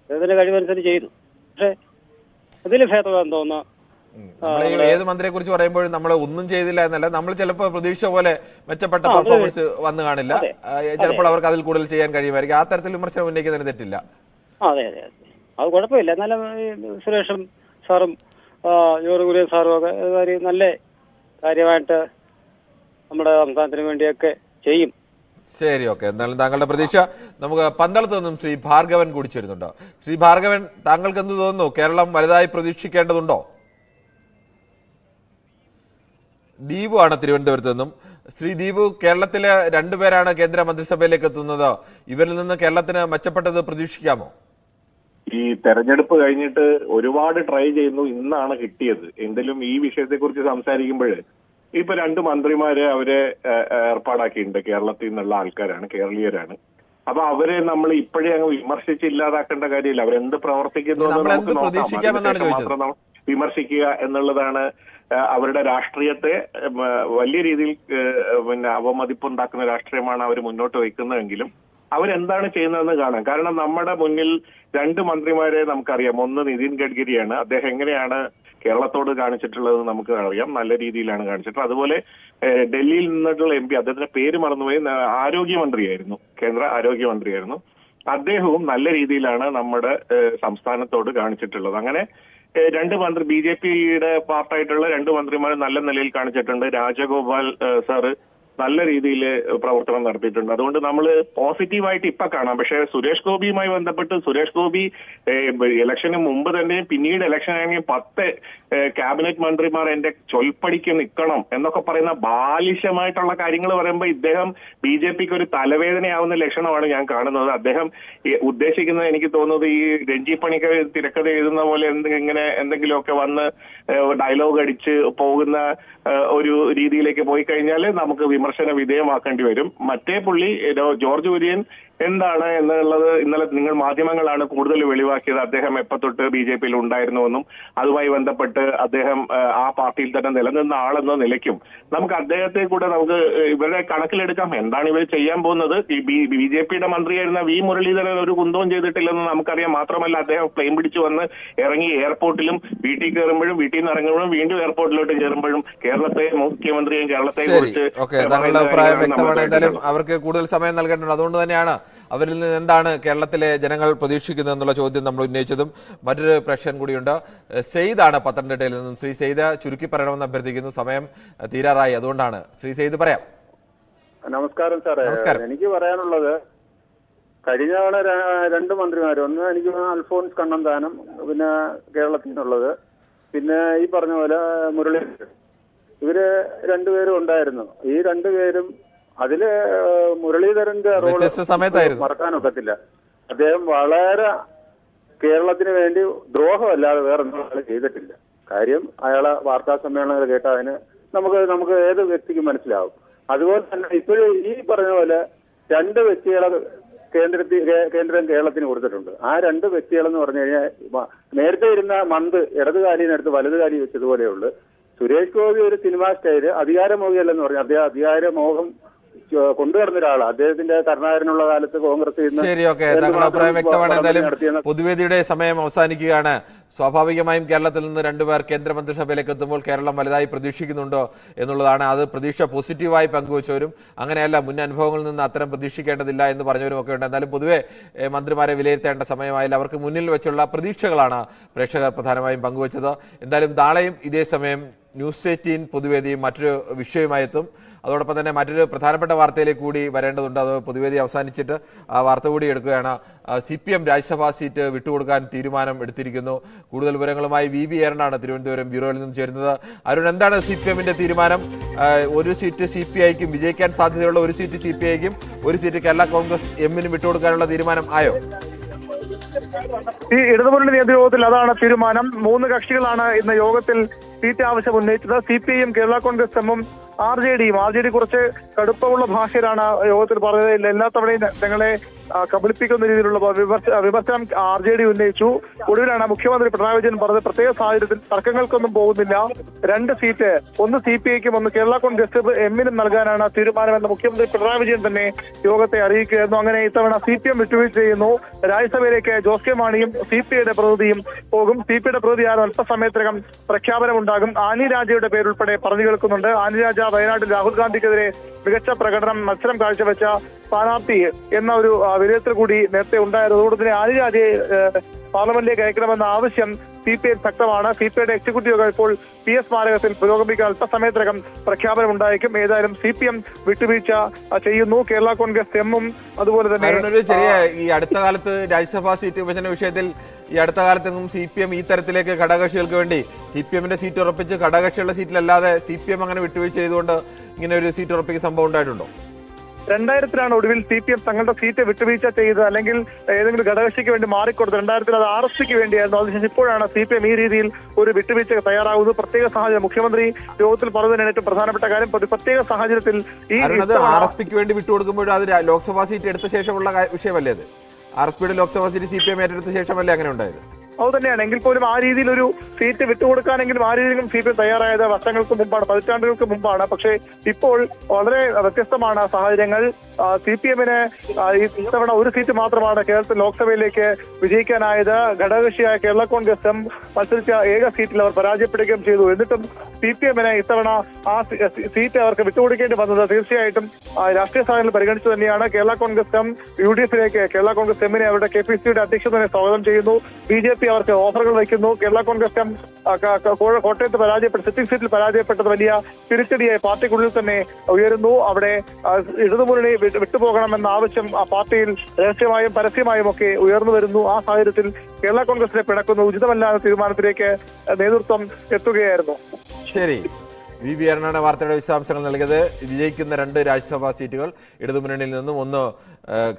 അദ്ദേഹത്തിന്റെ കഴിവനുസരിച്ച് ചെയ്തു. പക്ഷെ അതിൽ ഭേദം തോന്നുന്നു. ഏത് മന്ത്രിയെ കുറിച്ച് പറയുമ്പോഴും നമ്മൾ ഒന്നും ചെയ്തില്ല എന്നല്ല, നമ്മൾ ചിലപ്പോൾ പ്രതീക്ഷ പോലെ മെച്ചപ്പെട്ട പെർഫോമൻസ് വന്നു കാണില്ല. ചിലപ്പോൾ അവർക്ക് അതിൽ കൂടുതൽ ചെയ്യാൻ കഴിയുമായിരിക്കും. ആ തരത്തിൽ വിമർശനം ഉന്നയിക്കുന്നതിന് തെറ്റില്ല. അതെ അതെ അതെ, അത് കുഴപ്പമില്ല. എന്നാലും സുരേഷും സാറും ജോർജ് കുര്യൻ സാറും ഒക്കെ നല്ല കാര്യമായിട്ട് നമ്മുടെ സംസ്ഥാനത്തിന് വേണ്ടിയൊക്കെ ചെയ്യും. ശരി, ഓക്കെ. എന്തായാലും താങ്കളുടെ പ്രതീക്ഷ. നമുക്ക് പന്തളത്ത് നിന്നും ശ്രീ ഭാർഗവൻ കൂടി ചേരുന്നുണ്ടോ? ശ്രീ ഭാർഗവൻ, താങ്കൾക്ക് എന്ത് തോന്നുന്നു? കേരളം വലുതായി പ്രതീക്ഷിക്കേണ്ടതുണ്ടോ? ദീപു ആണ് തിരുവനന്തപുരത്ത് നിന്നും. ശ്രീ ദീപു, കേരളത്തിലെ 2 പേരാണ് കേന്ദ്ര മന്ത്രിസഭയിലേക്ക് എത്തുന്നത്. ഇവരിൽ നിന്ന് കേരളത്തിന് മെച്ചപ്പെട്ടത് പ്രതീക്ഷിക്കാമോ? ഈ തെരഞ്ഞെടുപ്പ് കഴിഞ്ഞിട്ട് ഒരുപാട് ട്രൈ ചെയ്യുന്നു, ഇന്നാണ് കിട്ടിയത്. എന്തെങ്കിലും ഈ വിഷയത്തെ കുറിച്ച് സംസാരിക്കുമ്പോൾ ഇപ്പൊ 2 മന്ത്രിമാരെ അവരെ ഏർപ്പാടാക്കിയിട്ടുണ്ട്. കേരളത്തിൽ നിന്നുള്ള ആൾക്കാരാണ്, കേരളീയരാണ്. അപ്പൊ അവരെ നമ്മൾ ഇപ്പോഴേ അങ്ങ് വിമർശിച്ച് ഇല്ലാതാക്കേണ്ട കാര്യമില്ല. അവരെന്ത് പ്രവർത്തിക്കുന്നു മാത്രം വിമർശിക്കുക എന്നുള്ളതാണ് അവരുടെ രാഷ്ട്രീയത്തെ വലിയ രീതിയിൽ അവമതിപ്പുണ്ടാക്കുന്ന രാഷ്ട്രീയമാണ് അവർ മുന്നോട്ട് വയ്ക്കുന്നതെങ്കിലും അവരെന്താണ് ചെയ്യുന്നതെന്ന് കാണാം. കാരണം നമ്മുടെ മുന്നിൽ 2 മന്ത്രിമാരെ നമുക്കറിയാം. ഒന്ന് നിതിൻ ഗഡ്കരിയാണ്. അദ്ദേഹം എങ്ങനെയാണ് കേരളത്തോട് കാണിച്ചിട്ടുള്ളത് നമുക്ക് അറിയാം. നല്ല രീതിയിലാണ് കാണിച്ചിട്ടുള്ളത്. അതുപോലെ ഡൽഹിയിൽ നിന്നിട്ടുള്ള MP, അദ്ദേഹത്തിന്റെ പേര് മറന്നുപോയി, ആരോഗ്യമന്ത്രിയായിരുന്നു, കേന്ദ്ര ആരോഗ്യമന്ത്രിയായിരുന്നു. അദ്ദേഹവും നല്ല രീതിയിലാണ് നമ്മുടെ സംസ്ഥാനത്തോട് കാണിച്ചിട്ടുള്ളത്. അങ്ങനെ 2 മന്ത്രി BJPയുടെ പാർട്ടായിട്ടുള്ള 2 മന്ത്രിമാർ നല്ല നിലയിൽ കാണിച്ചിട്ടുണ്ട്. രാജഗോപാൽ സാറ് നല്ല രീതിയിൽ പ്രവർത്തനം നടത്തിയിട്ടുണ്ട്. അതുകൊണ്ട് നമ്മൾ പോസിറ്റീവായിട്ട് ഇപ്പൊ കാണാം. പക്ഷെ സുരേഷ് ഗോപിയുമായി ബന്ധപ്പെട്ട് സുരേഷ് ഗോപി ഇലക്ഷന് മുമ്പ് തന്നെ, പിന്നീട് ഇലക്ഷൻ ആണെങ്കിൽ 10 ക്യാബിനറ്റ് മന്ത്രിമാർ എന്റെ ചൊൽപ്പടിക്ക് നിൽക്കണം എന്നൊക്കെ പറയുന്ന ബാലിശമായിട്ടുള്ള കാര്യങ്ങൾ പറയുമ്പോൾ ഇദ്ദേഹം BJPക്ക് ഒരു തലവേദനയാവുന്ന ലക്ഷണമാണ് ഞാൻ കാണുന്നത്. അദ്ദേഹം ഉദ്ദേശിക്കുന്നത് എനിക്ക് തോന്നുന്നത് ഈ രഞ്ജി പണിക്കർ തിരക്കഥ എഴുതുന്ന പോലെ ഇങ്ങനെ എന്തെങ്കിലുമൊക്കെ വന്ന് ഡയലോഗ് അടിച്ച് പോകുന്ന ഒരു രീതിയിലേക്ക് പോയി കഴിഞ്ഞാൽ നമുക്ക് വിമർശന വിധേയമാക്കേണ്ടി വരും. മറ്റേ പുള്ളി ജോർജ് കുര്യൻ എന്താണ് എന്നുള്ളത് ഇന്നലെ നിങ്ങൾ മാധ്യമങ്ങളാണ് കൂടുതൽ വെളിവാക്കിയത്. അദ്ദേഹം എപ്പോൾ തൊട്ട് BJP-യിൽ ഉണ്ടായിരുന്നുവെന്നും അതുമായി ബന്ധപ്പെട്ട് അദ്ദേഹം ആ പാർട്ടിയിൽ തന്നെ നിലനിന്ന ആളെന്ന നിലയ്ക്കും നമുക്ക് അദ്ദേഹത്തെ കൂടെ നമുക്ക് ഇവരെ കണക്കിലെടുക്കാം. എന്താണ് ഇവർ ചെയ്യാൻ പോകുന്നത്? ഈ BJP-യുടെ മന്ത്രിയായിരുന്ന V. മുരളീധരൻ ഒരു കുന്തവും ചെയ്തിട്ടില്ലെന്ന് നമുക്കറിയാം. മാത്രമല്ല അദ്ദേഹം പ്ലെയിൻ പിടിച്ചു വന്ന് ഇറങ്ങി എയർപോർട്ടിലും വീട്ടിൽ കയറുമ്പോഴും വീട്ടിൽ നിന്ന് ഇറങ്ങുമ്പോഴും വീണ്ടും എയർപോർട്ടിലോട്ട് കയറുമ്പോഴും കേരളത്തെ മുഖ്യമന്ത്രിയും കേരളത്തെ കുറിച്ച് താങ്കളുടെ അഭിപ്രായം വ്യക്തമാണ്. എന്തായാലും അവർക്ക് കൂടുതൽ സമയം നൽകേണ്ടത്. അതുകൊണ്ട് തന്നെയാണ് അവരിൽ നിന്ന് എന്താണ് കേരളത്തിലെ ജനങ്ങൾ പ്രതീക്ഷിക്കുന്നത് എന്നുള്ള ചോദ്യം നമ്മൾ ഉന്നയിച്ചതും. മറ്റൊരു പ്രശ്നം കൂടിയുണ്ട്. സെയ്ദാണ് പത്തനംതിട്ടയിൽ നിന്നും. ശ്രീ സെയ്ദ് ചുരുക്കി പറയണമെന്ന് അഭ്യർത്ഥിക്കുന്നു. സമയം തീരാറായി, അതുകൊണ്ടാണ്. ശ്രീ സെയ്ദ് പറയാം. നമസ്കാരം സാറേ. എനിക്ക് പറയാനുള്ളത്, കഴിഞ്ഞ തവണ രണ്ട് മന്ത്രിമാർ, ഒന്ന് എനിക്ക് അൽഫോൺസ് കണ്ണന്താനം, പിന്നെ കേരളത്തിൽ നിന്നുള്ളത്, പിന്നെ ഈ പറഞ്ഞ പോലെ മുരളീധരൻ, ഇവര് രണ്ടുപേരും ഉണ്ടായിരുന്നു. ഈ രണ്ടുപേരും അതില് മുരളീധരന്റെ റോള് മറക്കാനൊക്കത്തില്ല. അദ്ദേഹം വളരെ കേരളത്തിന് വേണ്ടി ദ്രോഹമല്ലാതെ വേറെ ഒന്നും ചെയ്തിട്ടില്ല. കാര്യം അയാളെ വാർത്താ സമ്മേളനങ്ങൾ കേട്ടാൽ അതിന് നമുക്ക് ഏത് വ്യക്തിക്കും മനസ്സിലാവും. അതുപോലെ തന്നെ ഇപ്പോഴും ഈ പറഞ്ഞ പോലെ രണ്ട് വ്യക്തികളെ കേന്ദ്രം കേരളത്തിന് കൊടുത്തിട്ടുണ്ട്. ആ രണ്ട് വ്യക്തികളെന്ന് പറഞ്ഞു കഴിഞ്ഞാൽ നേരത്തെ ഇരുന്ന മന്ത് ഇടതുകാലിനടുത്ത് വലതുകാലി വെച്ചതുപോലെയുള്ളു. സുരേഷ് ഗോപി ഒരു സിനിമാ സ്റ്റൈല്, അധികാരമോഹിയല്ലെന്ന് പറഞ്ഞു. അദ്ദേഹം അധികാരമോഹം കൊണ്ടുവരുന്ന ഒരാളാണ്. അദ്ദേഹത്തിന്റെ കരുണാകരനുള്ള കാലത്ത് കോൺഗ്രസ്. ശരി, ഓക്കെ, താങ്കളുടെ അഭിപ്രായം വ്യക്തമാണ്. എന്തായാലും പൊതുവേദിയുടെ സമയം അവസാനിക്കുകയാണ്. സ്വാഭാവികമായും കേരളത്തിൽ നിന്ന് രണ്ടുപേർ കേന്ദ്രമന്ത്രിസഭയിലേക്ക് എത്തുമ്പോൾ കേരളം വലുതായി പ്രതീക്ഷിക്കുന്നുണ്ടോ എന്നുള്ളതാണ്. അത് പ്രതീക്ഷ പോസിറ്റീവായി പങ്കുവച്ചവരും അങ്ങനെയല്ല, മുൻ അനുഭവങ്ങളിൽ നിന്ന് അത്തരം പ്രതീക്ഷിക്കേണ്ടതില്ല എന്ന് പറഞ്ഞവരും ഒക്കെ ഉണ്ട്. എന്നാലും പൊതുവെ മന്ത്രിമാരെ വിലയിരുത്തേണ്ട സമയമായില്ല. അവർക്ക് മുന്നിൽ വെച്ചുള്ള പ്രതീക്ഷകളാണ് പ്രേക്ഷകർ പ്രധാനമായും പങ്കുവച്ചത്. എന്തായാലും നാളെയും ഇതേ സമയം ന്യൂസ് 18 പൊതുവേദിയും മറ്റൊരു വിഷയവുമായി എത്തും. അതോടൊപ്പം തന്നെ മറ്റൊരു പ്രധാനപ്പെട്ട വാർത്തയിലേക്ക് കൂടി വരേണ്ടതുണ്ട്. അത് പൊതുവേദി അവസാനിച്ചിട്ട് ആ വാർത്ത കൂടി എടുക്കുകയാണ്. CPM രാജ്യസഭാ സീറ്റ് വിട്ടുകൊടുക്കാൻ തീരുമാനം എടുത്തിരിക്കുന്നു. കൂടുതൽ വിവരങ്ങളുമായി VV അരുണാണ് തിരുവനന്തപുരം ബ്യൂറോയിൽ നിന്നും ചേരുന്നത്. അരുൺ, എന്താണ് CPM-ന്റെ തീരുമാനം? ഒരു സീറ്റ് CPI-ക്കും വിജയിക്കാൻ സാധ്യതയുള്ള ഒരു സീറ്റ് CPI-ക്കും ഒരു സീറ്റ് കേരള കോൺഗ്രസ് M-നും വിട്ടുകൊടുക്കാനുള്ള തീരുമാനം ആയോ? ഈ ഇടതുമുന്നണി നേതൃയോഗത്തിൽ അതാണ് തീരുമാനം. 3 കക്ഷികളാണ് ഇന്ന് യോഗത്തിൽ സീറ്റ് ആവശ്യം ഉന്നയിച്ചത്. CPI-യും കേരള കോൺഗ്രസ് M-ഉം RJD കുറച്ച് കടുപ്പമുള്ള ഭാഷയിലാണ് യോഗത്തിൽ പറഞ്ഞത്. എല്ലാ തവണയും ഞങ്ങളെ കബളിപ്പിക്കുന്ന രീതിയിലുള്ള വിമർശനം RJD ഉന്നയിച്ചു. ഒടുവിലാണ് മുഖ്യമന്ത്രി പിണറായി വിജയൻ പറഞ്ഞത് പ്രത്യേക സാഹചര്യത്തിൽ തർക്കങ്ങൾക്കൊന്നും പോകുന്നില്ല, 2 സീറ്റ്, ഒന്ന് CPI-ക്കും ഒന്ന് കേരള കോൺഗ്രസ് M-നും നൽകാനാണ് തീരുമാനമെന്ന് മുഖ്യമന്ത്രി പിണറായി വിജയൻ തന്നെ യോഗത്തെ അറിയിക്കുകയായിരുന്നു. അങ്ങനെ ഇത്തവണ CPM വിട്ടുവീഴ്ച ചെയ്യുന്നു. രാജ്യസഭയിലേക്ക് ജോസ് കെ മാണിയും CPI-യുടെ പ്രതിനിധിയും പോകും. CPI-യുടെ പ്രതിനിധി അല്പസമയത്തിനകം പ്രഖ്യാപനമുണ്ടാകും. ആനി രാജയുടെ പേരുൾപ്പെടെ പറഞ്ഞു കേൾക്കുന്നുണ്ട്. ആനി രാജ വയനാട്ടിൽ രാഹുൽ ഗാന്ധിക്കെതിരെ മികച്ച മത്സരം കാഴ്ചവെച്ച സ്ഥാനാർത്ഥി എന്ന ഒരു വിലയിരുത്തൽ കൂടി നേരത്തെ ഉണ്ടായിരുന്നു. അതുകൊണ്ട് തന്നെ ആനി രാജയെ പാർലമെന്റിലേക്ക് അയക്കണമെന്ന ആവശ്യം CPI ശക്തമാണ്. CPI-യുടെ എക്സിക്യൂട്ടീവ് യോഗം ഇപ്പോൾ PS സ്മാരകത്തിൽ പുരോഗമിക്കാൻ അല്പസമയത്തിനകം പ്രഖ്യാപനം ഉണ്ടായിരിക്കും. ഏതായാലും CPM വിട്ടുവീഴ്ച ചെയ്യുന്നു. കേരള കോൺഗ്രസ് M-ഉം അതുപോലെ തന്നെ ചെറിയ ഈ അടുത്ത കാലത്ത് രാജ്യസഭാ സീറ്റ് വിഭജന വിഷയത്തിൽ ഈ അടുത്ത കാലത്തെങ്ങും CPM ഈ തരത്തിലേക്ക് ഘടകകക്ഷികൾക്ക് വേണ്ടി CPM-ന്റെ സീറ്റ് ഉറപ്പിച്ച് ഘടകകക്ഷികളുടെ സീറ്റിലല്ലാതെ CPM അങ്ങനെ വിട്ടുവീഴ്ച ചെയ്തുകൊണ്ട് ഇങ്ങനെ ഒരു സീറ്റ് ഉറപ്പിക്കുന്ന സംഭവം ഉണ്ടായിട്ടുണ്ടോ? 2000-ലാണ് ഒടുവിൽ CPM തങ്ങളുടെ സീറ്റ് വിട്ടുവീഴ്ച ചെയ്തത്, അല്ലെങ്കിൽ ഏതെങ്കിലും ഘടകകക്ഷിക്ക് വേണ്ടി മാറിക്കൊടുത്തത്. 2000-ൽ അത് RSPക്ക് വേണ്ടിയായിരുന്നു. അതിനുശേഷം ഇപ്പോഴാണ് CPM ഈ രീതിയിൽ ഒരു വിട്ടുവീഴ്ച തയ്യാറാകുന്നത്. പ്രത്യേക സാഹചര്യം മുഖ്യമന്ത്രി യോഗത്തിൽ പറഞ്ഞതിന് ഏറ്റവും പ്രധാനപ്പെട്ട കാര്യം, പ്രത്യേക സാഹചര്യത്തിൽ ഈ RSPക്ക് വേണ്ടി വിട്ടുകൊടുക്കുമ്പോഴും അത് ലോക്സഭാ സീറ്റ് എടുത്ത ശേഷമുള്ള വിഷയമല്ലേ? അത് RSPയുടെ ലോക്സഭാ സീറ്റ് CPM ഏറ്റെടുത്ത ശേഷമല്ലേ അങ്ങനെ ഉണ്ടായത്? അതുതന്നെയാണ്. എങ്കിൽ പോലും ആ രീതിയിൽ ഒരു സീറ്റ് വിട്ടുകൊടുക്കാനെങ്കിലും ആ രീതിയിലും CPM തയ്യാറായത് വർഷങ്ങൾക്ക് മുമ്പാണ്, പതിറ്റാണ്ടുകൾക്ക് മുമ്പാണ്. പക്ഷേ ഇപ്പോൾ വളരെ വ്യത്യസ്തമാണ് സാഹചര്യങ്ങൾ. CPM-ന് ഇത്തവണ ഒരു സീറ്റ് മാത്രമാണ് കേരളത്തിൽ ലോക്സഭയിലേക്ക് വിജയിക്കാനായത്. ഘടകകക്ഷിയായ കേരള കോൺഗ്രസ് M മത്സരിച്ച ഏക സീറ്റിൽ അവർ പരാജയപ്പെടുകയും ചെയ്തു. എന്നിട്ടും CPM-ന് ഇത്തവണ ആ സീറ്റ് അവർക്ക് വിട്ടുകൊടുക്കേണ്ടി വന്നത് തീർച്ചയായിട്ടും രാഷ്ട്രീയ സാഹചര്യങ്ങൾ പരിഗണിച്ചു തന്നെയാണ്. കേരള കോൺഗ്രസ് M UDF-ലേക്ക് കേരള കോൺഗ്രസ് M-നെ അവരുടെ KPCC-യുടെ അധ്യക്ഷതയെ സ്വാഗതം ചെയ്യുന്നു. BJP അവർക്ക് ഓഫറുകൾ വയ്ക്കുന്നു. കേരള കോൺഗ്രസ് M കോട്ടയത്ത് സിറ്റിംഗ് സീറ്റിൽ പരാജയപ്പെട്ടത് വലിയ തിരിച്ചടിയായി പാർട്ടിക്കുള്ളിൽ തന്നെ ഉയരുന്നു. അവിടെ ഇടതുമുന്നണി വിട്ടുപോകണമെന്ന ആവശ്യം ആ പാർട്ടിയിൽ രഹസ്യമായും പരസ്യമായും ഒക്കെ ഉയർന്നു വരുന്നു. ആ സാഹചര്യത്തിൽ കേരള കോൺഗ്രസിനെ പിണക്കുന്ന ഉചിതമല്ലാത്ത തീരുമാനത്തിലേക്ക് നേതൃത്വം എത്തുകയായിരുന്നു. ശരി, VV അരുണാണ് വാർത്തയുടെ വിശദാംശങ്ങൾ നൽകിയത്. വിജയിക്കുന്ന 2 രാജ്യസഭാ സീറ്റുകൾ ഇടതുമുന്നണിയിൽ നിന്നും ഒന്ന്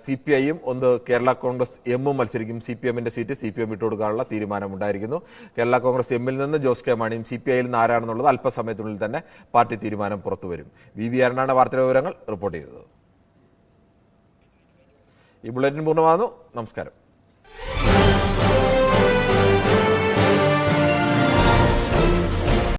CPI-യും ഒന്ന് കേരള കോൺഗ്രസ് M-ഉം മത്സരിക്കും. CPM-ന്റെ സീറ്റ് CPM വിട്ടുകൊടുക്കാനുള്ള തീരുമാനമുണ്ടായിരിക്കുന്നു. കേരള കോൺഗ്രസ് M-ൽ നിന്ന് ജോസ് കെ മാണിയും CPI-യിൽ നിന്ന് ആരാണെന്നുള്ളത് അല്പസമയത്തിനുള്ളിൽ തന്നെ പാർട്ടി തീരുമാനം പുറത്തുവരും. VV അരുണാണ് വാർത്തയുടെ വിവരങ്ങൾ റിപ്പോർട്ട് ചെയ്തത്. ഈ ബുള്ളറ്റിൻ പൂർണ്ണമാകുന്നു. നമസ്കാരം.